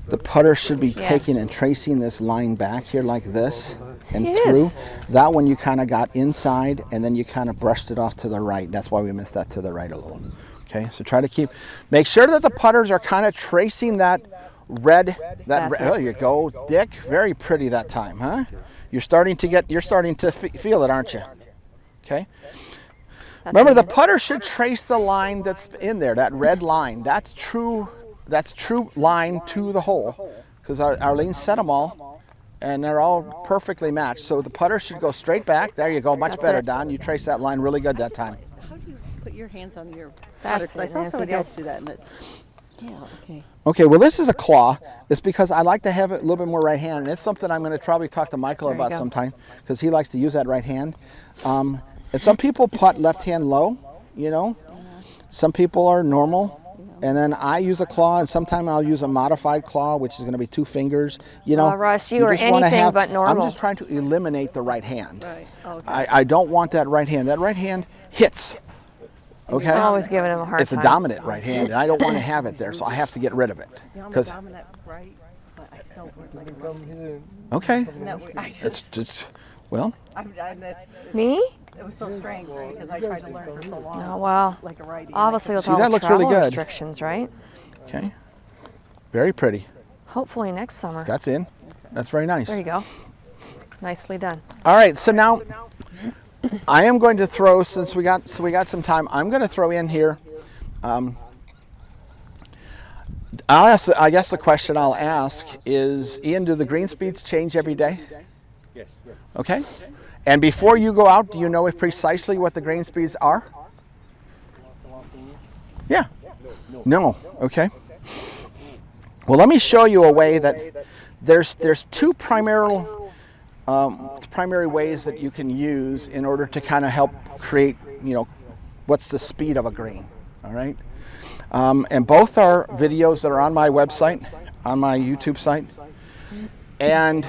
The putter should be Yeah. taking and tracing this line back here like this and It through. is. That one you kind of got inside, and then you kind of brushed it off to the right. That's why we missed that to the right a little. Okay, so try to make sure that the putters are kind of tracing that red. That's it. There you go, Dick. Very pretty that time, huh? You're starting to feel it, aren't you? Okay. Remember, the putter should trace the line that's in there, that red line. That's true line to the hole, because Arlene set them all, and they're all perfectly matched. So the putter should go straight back. There you go, much That's better, it. Don. You traced that line really good that time. How do you put your hands on your That's putter? 'Cause I it, saw Nancy, somebody good. else do that, and it's yeah, okay. Okay, well, this is a claw. It's because I like to have it a little bit more right hand, and it's something I'm going to probably talk to Michael There you about go. sometime, because he likes to use that right hand. And some people putt left hand low, you know. Some people are normal. And then I use a claw, and sometimes I'll use a modified claw, which is going to be 2 fingers. You know, Russ, you are just wanna anything but I'm normal. just trying to eliminate the right hand. Right. Okay. I don't want that right hand. That right hand hits. Okay? I'm always giving him a hard It's a time. dominant right hand, and I don't want to have it there, so I have to get rid of it. Yeah, I'm a 'Cause- dominant right, but I snowboard like a Come in. okay, and that way I it's just well. Me? It was so strange because I tried to learn for so long. Oh, well. Like a righty. Obviously, with See, all that the looks travel really good. restrictions, right? Okay, very pretty. Hopefully next summer. That's in. That's very nice. There you go. Nicely done. All right, so now I am going to throw, since we got some time, I'm going to throw in here. I guess the question I'll ask is, Ian, do the green speeds change every day? Yes. Okay. And before you go out, do you know precisely what the green speeds are? Yeah. No. Okay. Well, let me show you a way that there's 2 primary ways that you can use in order to kind of help create, what's the speed of a green. All right. And both are videos that are on my website, on my YouTube site. And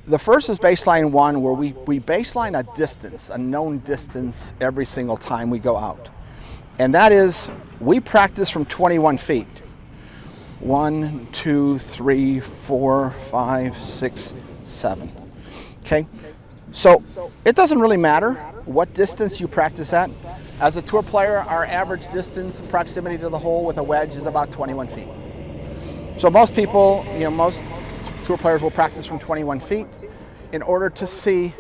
the first is baseline 1, where we baseline a distance, a known distance, every single time we go out. And that is, we practice from 21 feet. 1, 2, 3, 4, 5, 6, 7. Okay? So it doesn't really matter what distance you practice at. As a tour player, our average distance, proximity to the hole with a wedge, is about 21 feet. So most people, most tour players will practice from 21 feet in order to see,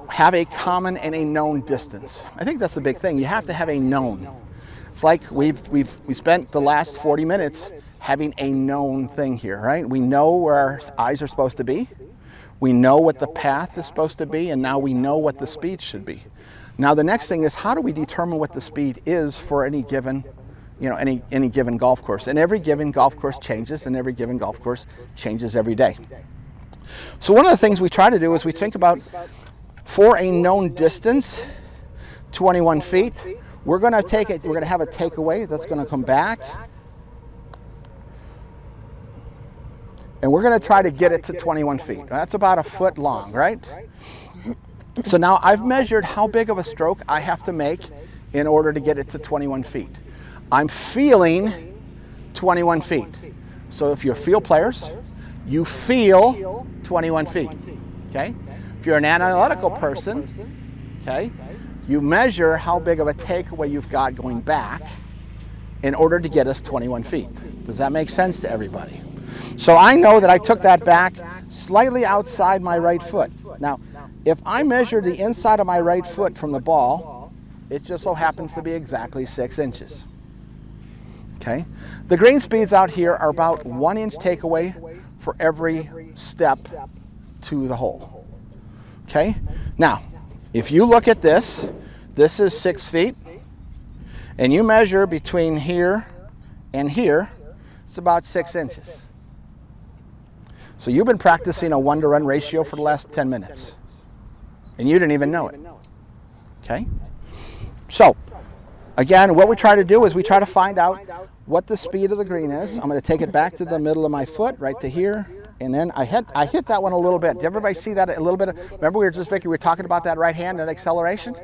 have a common and a known distance. I think that's the big thing. You have to have a known. It's like we spent the last 40 minutes having a known thing here, right? We know where our eyes are supposed to be. We know what the path is supposed to be, and now we know what the speed should be. Now the next thing is, how do we determine what the speed is for any given, any given golf course? And every given golf course changes, and every given golf course changes every day. So one of the things we try to do is we think about, for a known distance, 21 feet, we're going to have a takeaway that's going to come back, and we're going to try to get it to 21 feet. That's about a foot long, right? So now I've measured how big of a stroke I have to make in order to get it to 21 feet. I'm feeling 21 feet. So if you're field players, you feel 21 feet, okay? If you're an analytical person, okay, you measure how big of a takeaway you've got going back in order to get us 21 feet. Does that make sense to everybody? So I know that I took that back slightly outside my right foot. Now, if I measure the inside of my right foot from the ball, it just so happens to be exactly 6 inches. Okay? The green speeds out here are about 1 inch takeaway for every step to the hole. Okay? Now, if you look at this, this is 6 feet, and you measure between here and here, it's about 6 inches. So you've been practicing a 1-to-1 ratio for the last 10 minutes, and you didn't even know it. Okay? So, again, what we try to do is we try to find out what the speed of the green is. I'm going to take it back to the middle of my foot, right to here, and then I hit that one a little bit. Did everybody see that a little bit? Remember Vicky, we were talking about that right hand and acceleration?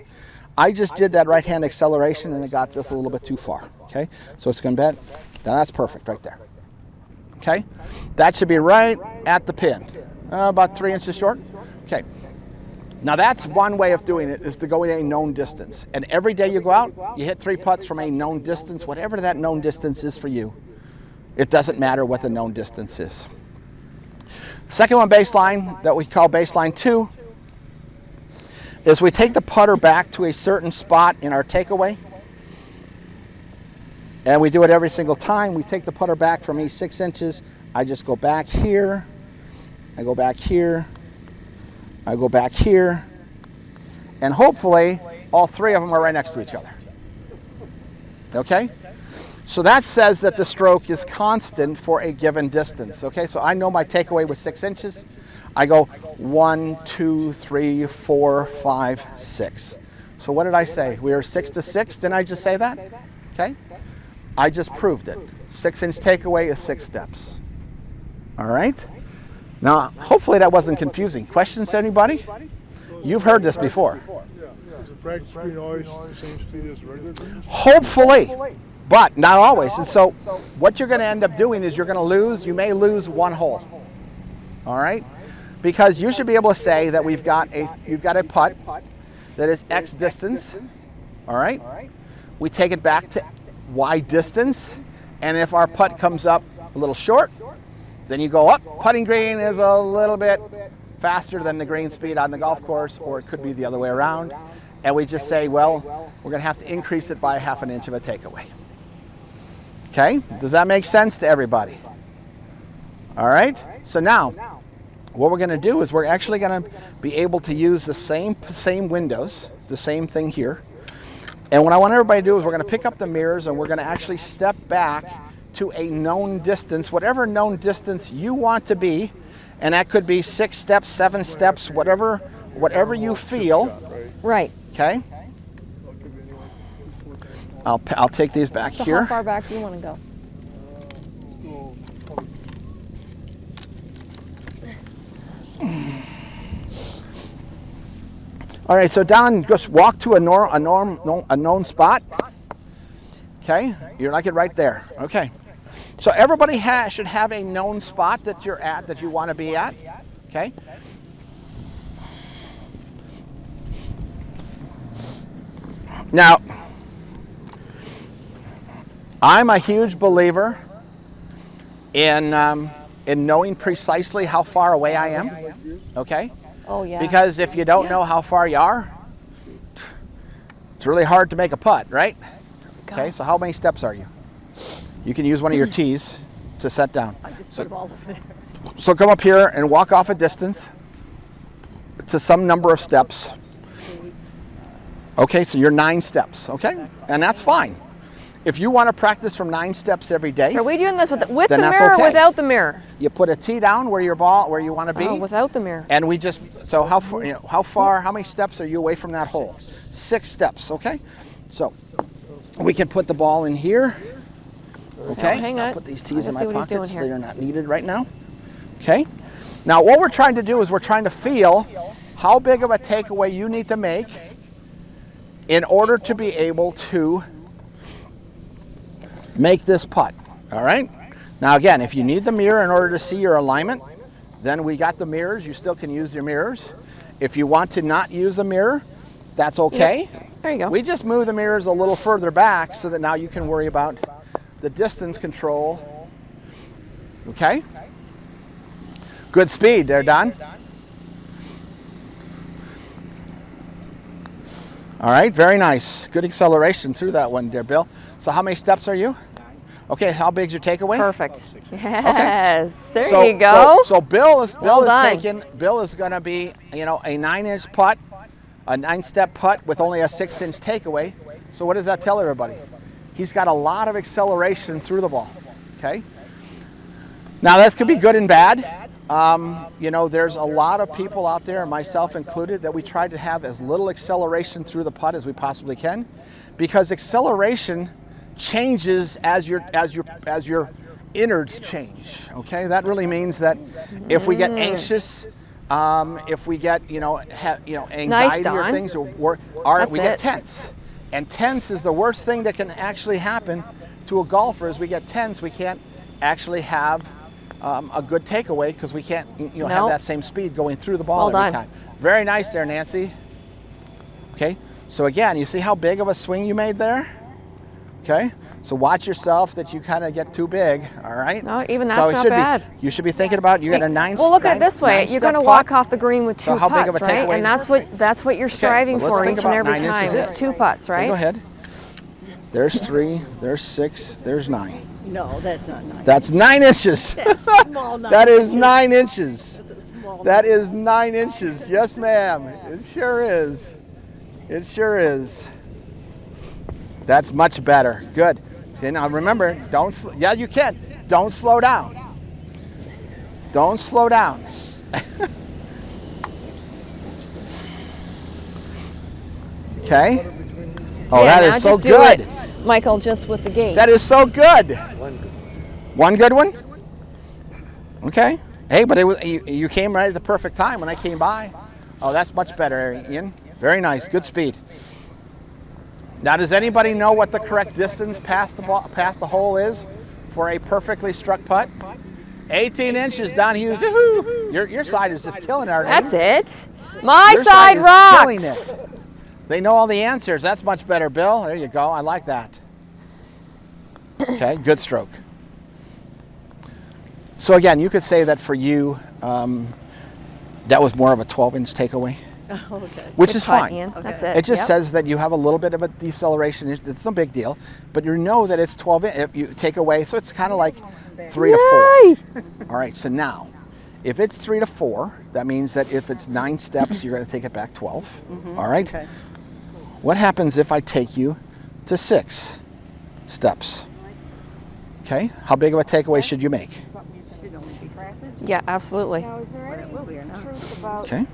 I just did that right hand acceleration and it got just a little bit too far. Okay? So it's going to bend. Now that's perfect right there. Okay? That should be right at the pin. About 3 inches short. Okay. Now that's one way of doing it, is to go in a known distance. And every day you go out, you hit 3 putts from a known distance, whatever that known distance is for you. It doesn't matter what the known distance is. The second one, baseline, that we call baseline 2, is we take the putter back to a certain spot in our takeaway. And we do it every single time. We take the putter back from 6 inches. I just go back here. I go back here. I go back here. And hopefully, all 3 of them are right next to each other. Okay? So that says that the stroke is constant for a given distance. Okay? So I know my takeaway was 6 inches. I go 1, 2, 3, 4, 5, 6. So what did I say? We are 6 to 6. Didn't I just say that? Okay? I just proved it. 6 inch takeaway is 6 steps. All right? Now, hopefully that wasn't confusing. Questions to anybody? You've heard this before. Is the practice green always the same speed as the regular greens? Hopefully, but not always. And so what you're going to end up doing is you may lose 1 hole. All right? Because you should be able to say that you've got a putt that is X distance. All right? We take it back to Y distance, and if our putt comes up a little short, then you go up. Putting green is a little bit faster than the green speed on the golf course, or it could be the other way around. And we just say, well, we're going to have to increase it by 1/2 inch of a takeaway. Okay? Does that make sense to everybody? All right? So now, what we're going to do is we're actually going to be able to use the same windows, the same thing here. And what I want everybody to do is we're going to pick up the mirrors and we're going to actually step back to a known distance, whatever known distance you want to be, and that could be 6 steps, 7 steps, whatever you feel. Right. Okay. I'll take these back So here. how far back do you want to go? All right, so Don, just walk to a known spot. Okay, you're like it right there. Okay, so everybody should have a known spot that you're at, that you want to be at. Okay. Now, I'm a huge believer in knowing precisely how far away I am. Okay. Oh, yeah. Because if you don't know how far you are, it's really hard to make a putt, right? Okay, so how many steps are you? You can use one of your tees to set down. So come up here and walk off a distance to some number of steps. Okay, so you're 9 steps, okay? And that's fine. If you want to practice from 9 steps every day, Are we doing this with the Then that's mirror okay. or without the mirror? you put a tee down where you want to be. Oh, without the mirror. And we just, so how many steps are you away from that hole? 6 steps, okay? So we can put the ball in here. Okay, hang I'll on. put these I tees in gotta my see what he's doing pockets. here. They are not needed right now. Okay, now what we're trying to do is we're trying to feel how big of a takeaway you need to make in order to be able to make this putt. All right, now again, if you need the mirror in order to see your alignment, then we got the mirrors. You still can use your mirrors. If you want to not use the mirror, that's okay. There you go. We just move the mirrors a little further back so that now you can worry about the distance control Okay? Good speed there, Don. All right, very nice. Good acceleration through that one there, Bill. So how many steps are you? 9. Okay, how big's your takeaway? Perfect. Yes, there So, you go. So Bill is Well done. Bill is going to be, you know, a 9-inch putt, a 9-step putt with only a 6-inch takeaway. So what does that tell everybody? He's got a lot of acceleration through the ball. Okay. Now that could be good and bad. You know, there's a lot of people out there, myself included, that we try to have as little acceleration through the putt as we possibly can, because acceleration changes as your innards change. Okay, that really means that if we get anxious, if we get anxiety Nice, or Don. things, we get tense, and tense is the worst thing that can actually happen to a golfer. Is we get tense, we can't actually have a good takeaway because we can't have Nope. that same speed going through the ball Well every done. time. Very nice there, Nancy. Okay, so again, you see how big of a swing you made there? Okay, so watch yourself that you kind of get too big, all right? No, even So that's it not should bad. You should be thinking about, you got a 9. Well, look at it this way. You're going to walk off the green with 2 So how big of putts, a right? takeaway? And that's what you're striving so let's for think each and about every 9 time. inches It's there. 2 putts, right? Go ahead. There's 3, there's 6, there's 9. No, that's not nice. That's 9 inches. Small That is 9 inches. That is 9 inches. Yes, ma'am. It sure is. It sure is. That's much better. Good. Okay, now remember, yeah, you can. Don't slow down. Don't slow down. Okay. Oh, Yeah, that now is so just do good. it, Michael, just with the gate. That is so good. One good one? Okay. Hey, but you came right at the perfect time when I came by. Oh, that's much better, Ian. Very nice. Good speed. Now, does anybody know what the correct distance past the hole is for a perfectly struck putt? 18 inches, Don Hughes. Woo-hoo. Your side is just killing it. That's it. My Your side is rocks. killing it. They know all the answers. That's much better, Bill. There you go. I like that. Okay, good stroke. So again, you could say that for you, that was more of a 12-inch takeaway, Oh, okay. which Good is putt, fine. Ian. That's Okay. it. It just Yep. says that you have a little bit of a deceleration. It's no big deal, but you know that it's 12 in. If you take away, so it's kind of like 3 to 4. All right. So now, if it's 3 to 4, that means that if it's 9 steps, you're going to take it back 12. All right. Okay. What happens if I take you to 6 steps? Okay. How big of a takeaway should you make? Yeah, absolutely. Now, is there any will be or not. truth about Okay.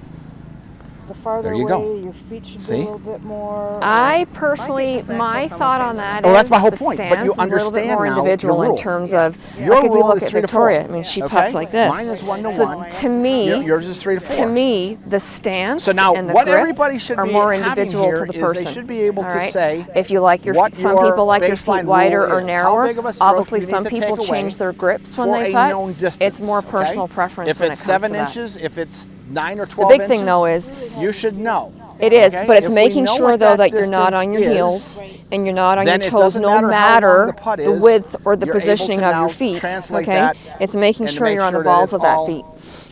the farther There you away go. your feet should See? be a little bit more? I personally, my thought on that Oh, that's is my whole the point, but stance you is a little bit understand more now the individual in rule. terms of, Your like if you rule look is at 3 to Victoria, 4. I mean, she Okay? puts like this. Mine is 1 to so 1. to me, Yours is 3 to 4. to me, the stance So now, and the what grip everybody should are be more having individual here to the is person. they should be able all to right? say if you like your what some your people like your baseline feet wider rule or is. How narrower. big of a stroke Obviously, you need some to people take change away their grips when for they a putt. known distance, It's more okay? personal preference If when it's it comes 7 to that. inches, if it's 9 or The 12 big inches, thing though is you should know. it is, okay? but it's If we making know sure what though that you're not distance on your is, heels and you're not on your then it toes, doesn't no matter how long matter the putt the is, width or the you're able positioning to of now your feet. translate Okay, that it's making and to sure make you're on sure the that balls it's of that all- feet.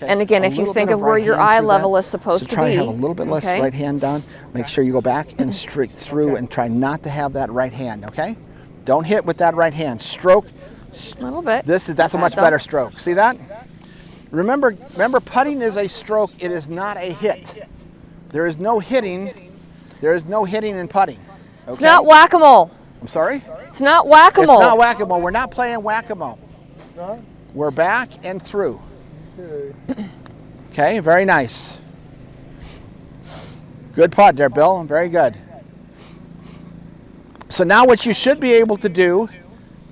Okay. And again, A if you little think bit of where right your hand eye through level that. is supposed So to try be, to have a little bit less okay? right hand down. Make sure you go back and straight through and try not to have that right hand, okay? Don't hit with that right hand. Stroke. A little bit. That's a much Though. better stroke. See that? Remember, putting is a stroke. It is not a hit. There is no hitting. There is no hitting in putting. Okay? It's not whack-a-mole. I'm sorry? It's not It's whack-a-mole. not whack-a-mole. We're not playing whack-a-mole. Not? We're back and through. Okay. Okay, very nice. Good putt there, Bill. Very good. So now what you should be able to do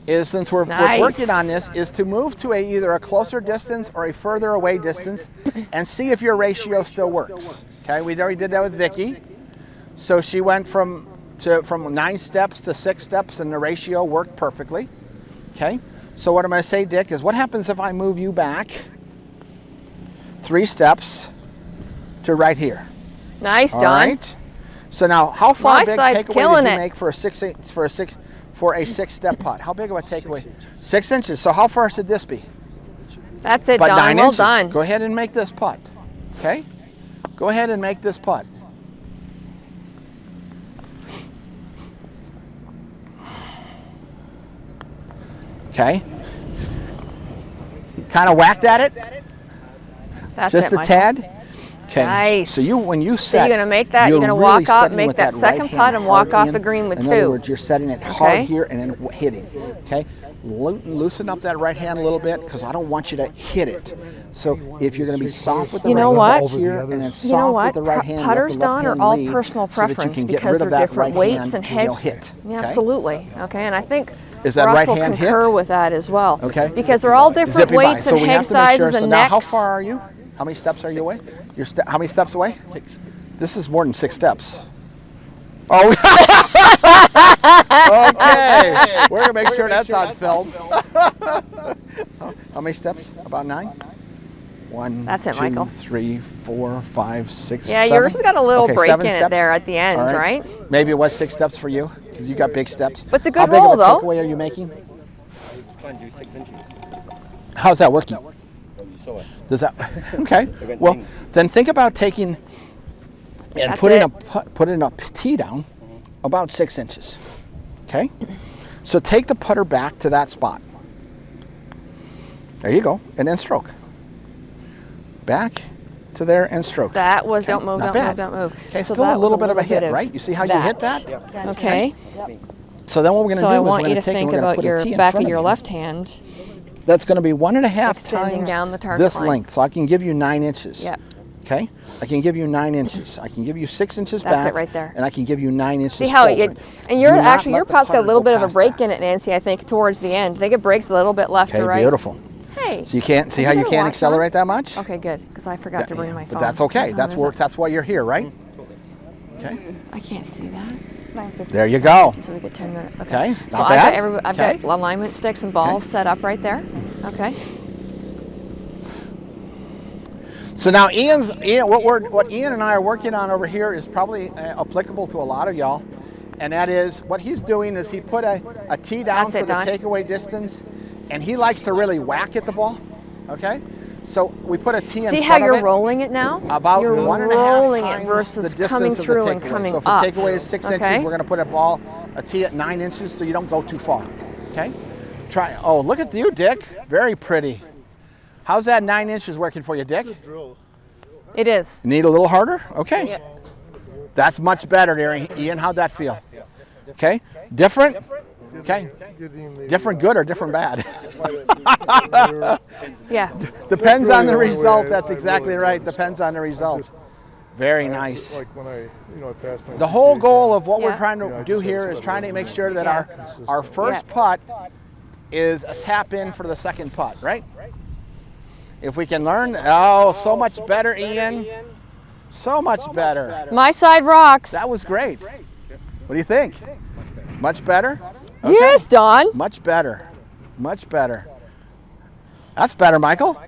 is, since we're Nice. working on this, is to move to either a closer distance or a further away distance and see if your ratio still works. Okay, we already did that with Vicky. So she went from 9 steps to 6 steps and the ratio worked perfectly. Okay, so what I'm going to say, Dick, is what happens if I move you back 3 steps to right here? Nice, All Don. right. So now, how far My big side's takeaway killing did you it. make for a 6 step putt? How big of a takeaway? 6 inches. So how far should this be? That's it, But Don. 9 Well inches. done. Go ahead and make this putt. Okay? Go ahead and make this putt. Okay? Kind of whacked at it? That's Just it, a Michael. tad? Okay. Nice. So when you So set, you're gonna make that, you're gonna really walk up, setting make with that second right hand putt and walk hard off the green with in 2. other words, you're setting it hard Okay. here and then hitting. Okay? Loosen up that right hand a little bit because I don't want you to hit it. So if you're going to be soft with the You right know hand what? here and then You know soft what? with the right hand, let Putters, the Don, left are hand all lead personal so that you preference can get because rid of they're that different right weights hand and and you'll hips. hit. Yeah, Okay? absolutely. Okay, and I think Is that right Russ will hand hit? concur with that as well. Okay. Because they're all different Zippy by. weights So and we head have to make sure. sizes So and now necks. how far are you? How many steps are you away? How many steps away? 6. This is more than 6 steps. Oh. Okay. We're gonna make sure that's on film. How many steps? About 9. 1, That's it, 2, Michael. 3, 4, 5, 6, Yeah, 7. yours has got a little Okay, break 7 in it steps. there at the end, All right? Maybe it was 6 steps for you because you got big steps. But it's a good How big roll, of a though. takeaway are you making? Trying to do 6 inches. How's that working? Oh, you saw it. Does that? Okay. went Well, in. then think about taking and That's putting it. putting a tee down about 6 inches. Okay. So take the putter back to that spot. There you go, and then stroke. Back to there and stroke. That was, Okay, don't move, not don't bad. move, don't move. Okay, So still that a was little bit of a hit, bit right? You see how you hit that? Okay. So then what we're going to So do I is we're want going you to to take and think we're going to about put a your tee in back front of your you. left hand. That's going to be 1.5 Extending times down the target this line. length. So I can give you 9 inches. Yep. Okay, I can give you 9 inches. I can give you 6 inches That's back. it right there. And I can give you 9 inches. See how forward. and your Do not actually let your the putt's got a putter little go bit of a past break that. in it, Nancy. I think towards the end. I think it breaks a little bit left Okay, to right. beautiful. Hey. So you can't see how you better can't watch accelerate that much. Okay, good. Because I forgot to bring my phone. But that's okay. What That's time is it? that's why you're here, right? Okay. I can't see that. There you go. So we get 10 minutes. Okay. Okay, So not I've bad. got I've Okay. got alignment sticks and balls set up right there. Okay. So now what Ian and I are working on over here is probably applicable to a lot of y'all, and that is what he's doing is he put a tee down That's for it, the Don. takeaway distance, and he likes to really whack at the ball. Okay, so we put a tee in See front how of you're it. rolling it now? About You're 1.5 rolling times it versus the distance coming of the through and takeaway. coming So if up. the takeaway is 6 Okay. inches, we're going to put a tee at 9 inches so you don't go too far. Okay, try. Oh, look at you, Dick. Very pretty. How's that 9 inches working for you, Dick? It is. Need a little harder? Okay. Yeah. That's much better there, Ian. How'd that feel? Okay. Different? Okay. Different good or different bad? Yeah. Depends on the the only way result. I- That's I exactly really right. just- Depends on the result. Very nice. Like when I passed my The whole CPA goal of what Yeah. we're trying to Yeah, I do just here had is to trying to make sure that Yeah. our first Yeah. putt is a tap in for the second putt, right? If we can learn, oh, so much better, Ian. So much better. My side rocks. That was great. What do you think? Much better? Okay. Yes, Don. Much better. Much better. That's better, Michael.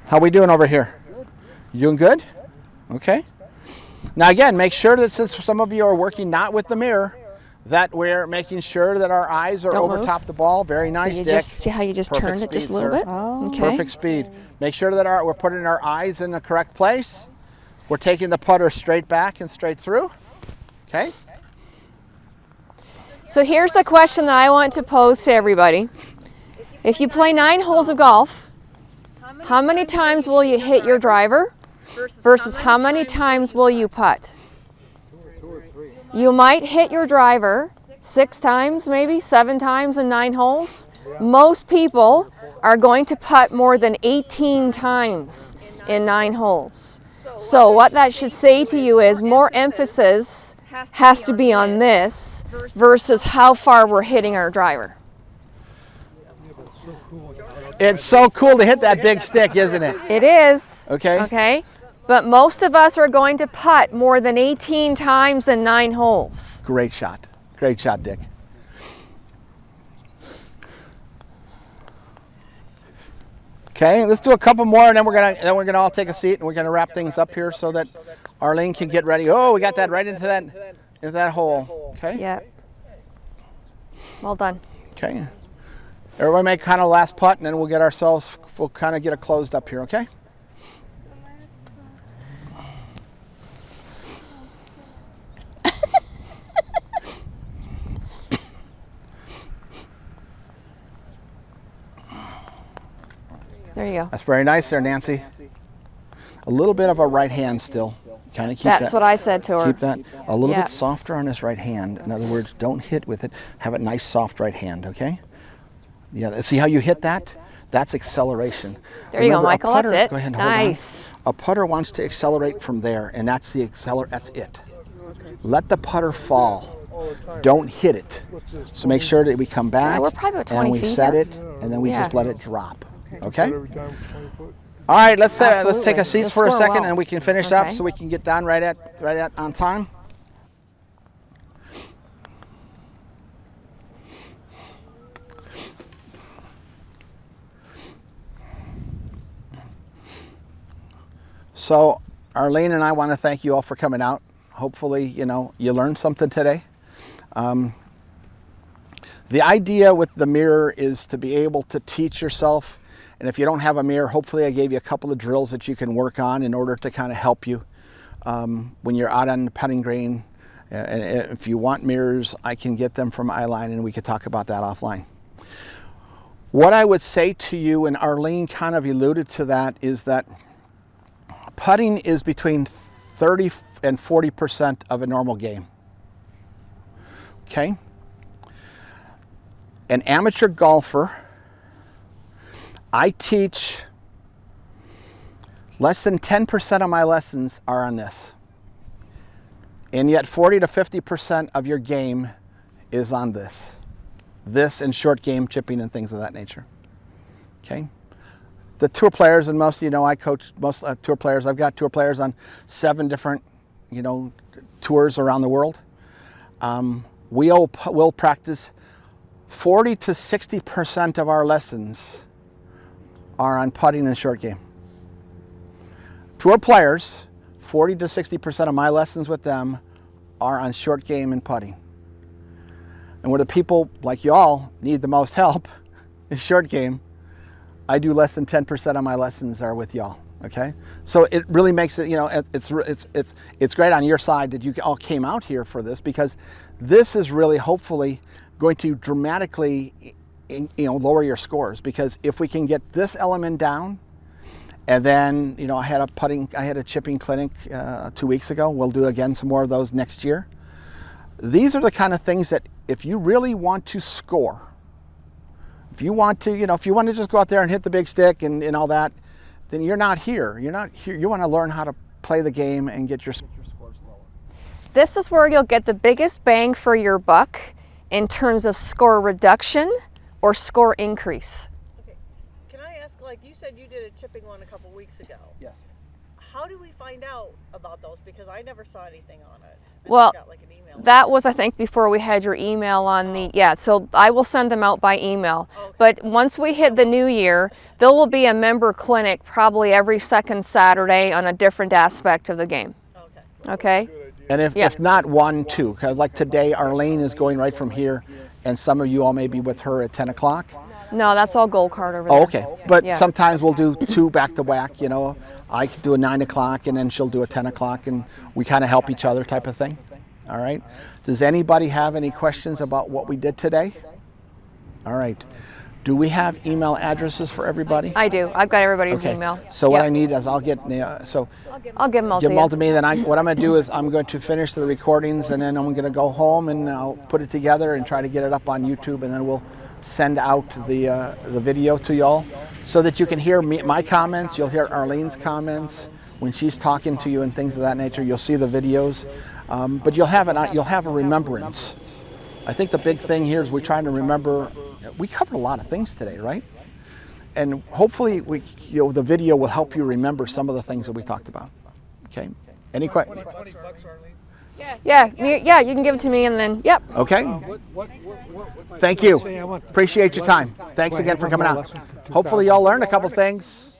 How we doing over here? You doing good? Okay. Now again, make sure that since some of you are working not with the mirror, that we're making sure that our eyes are Don't over move. top the ball. Very nice, So you Dick. just see how you just Perfect turned it just a speed, little sir. bit? Oh. Okay. Perfect speed. Make sure that we're putting our eyes in the correct place. We're taking the putter straight back and straight through. Okay. So here's the question that I want to pose to everybody. If you play 9 holes of golf, how many times will you hit your driver versus how many times will you putt? You might hit your driver 6 times, maybe 7 times in 9 holes. Most people are going to putt more than 18 times in 9 holes. So what that should say to you is more emphasis has to be on this versus how far we're hitting our driver. It's so cool to hit that big stick, isn't it? It is. Okay. Okay. But most of us are going to putt more than 18 times in 9 holes. Great shot. Great shot, Dick. Okay, let's do a couple more, and then we're gonna all take a seat, and we're gonna wrap things up here so that Arlene can get ready. Oh, we got that right into that hole. Okay. Yeah. Well done. Okay. Everybody make kind of last putt, and then we'll we'll kind of get it closed up here, okay? There you go. That's very nice there, Nancy. A little bit of a right hand still. Kind of keep That's that, what I said to her. Keep that a little Yeah. bit softer on his right hand. In other words, don't hit with it. Have a nice soft right hand, okay? Yeah, see how you hit that? That's acceleration. There you go, Remember, a Michael. putter- That's it. Go ahead and hold on. Nice. A putter wants to accelerate from there, and that's that's it. Let the putter fall. Don't hit it. So make sure that we come back we're probably about 20 and we feet set here. it, and then we Yeah. just let it drop. Okay? Every time it's 20 foot. All right, let's take Absolutely. a seat You'll for a score second, well. and we can finish up Okay. so we can get done right at on time. So, Arlene and I want to thank you all for coming out. Hopefully, you learned something today. The idea with the mirror is to be able to teach yourself. And if you don't have a mirror, hopefully I gave you a couple of drills that you can work on in order to kind of help you when you're out on the putting green. And if you want mirrors, I can get them from Eyeline, and we could talk about that offline. What I would say to you, and Arlene kind of alluded to that, is that putting is between 30 and 40% of a normal game. Okay? An amateur golfer, I teach less than 10% of my lessons are on this. And yet 40 to 50% of your game is on this. This and short game chipping and things of that nature. Okay? The tour players, and most of you know I coach most tour players. I've got tour players on 7 different, tours around the world. We'll practice 40 to 60% of our lessons are on putting and short game. Tour players, 40 to 60% of my lessons with them are on short game and putting. And where the people like y'all need the most help is short game. I do less than 10% of my lessons are with y'all. Okay, so it really makes it, it's great on your side that you all came out here for this, because this is really hopefully going to dramatically, lower your scores. Because if we can get this element down, and then, I had a chipping clinic 2 weeks ago. We'll do again some more of those next year. These are the kind of things that if you really want to score, if you want to just go out there and hit the big stick and all that, then you're not here. You're not here. You want to learn how to play the game and get your scores lower. This is where you'll get the biggest bang for your buck in terms of score reduction or score increase. Okay. Can I ask, you said you did a chipping one a couple weeks ago. Yes. How do we find out about those? Because I never saw anything on it. I Well, got, an email. That was, I think, before we had your email on so I will send them out by email. Okay. But once we hit the new year, there will be a member clinic probably every second Saturday on a different aspect of the game. Okay. Okay? And if not 1, 2, because like today, Arlene is going right from here, and some of you all may be with her at 10 o'clock. No, that's all gold card over there. Oh, okay. But Yeah. sometimes we'll do 2 back to back, I could do a 9 o'clock and then she'll do a 10 o'clock, and we kind of help each other type of thing. All right. Does anybody have any questions about what we did today? All right. Do we have email addresses for everybody? I do. I've got everybody's Okay. email. So what Yep. I need is I'll give them all I'll give them all to to me. you. Then what I'm going to do is I'm going to finish the recordings, and then I'm going to go home and I'll put it together and try to get it up on YouTube, and then we'll send out the video to y'all so that you can hear my comments. You'll hear Arlene's comments when she's talking to you and things of that nature. You'll see the videos, but you'll have a remembrance. I think the big thing here is we're trying to remember. We covered a lot of things today, right? And hopefully the video will help you remember some of the things that we talked about. Okay. Any questions? Yeah, you can give it to me and then, yep. Okay. Thank you. Appreciate your time. Thanks again for coming out. Hopefully y'all learned a couple things.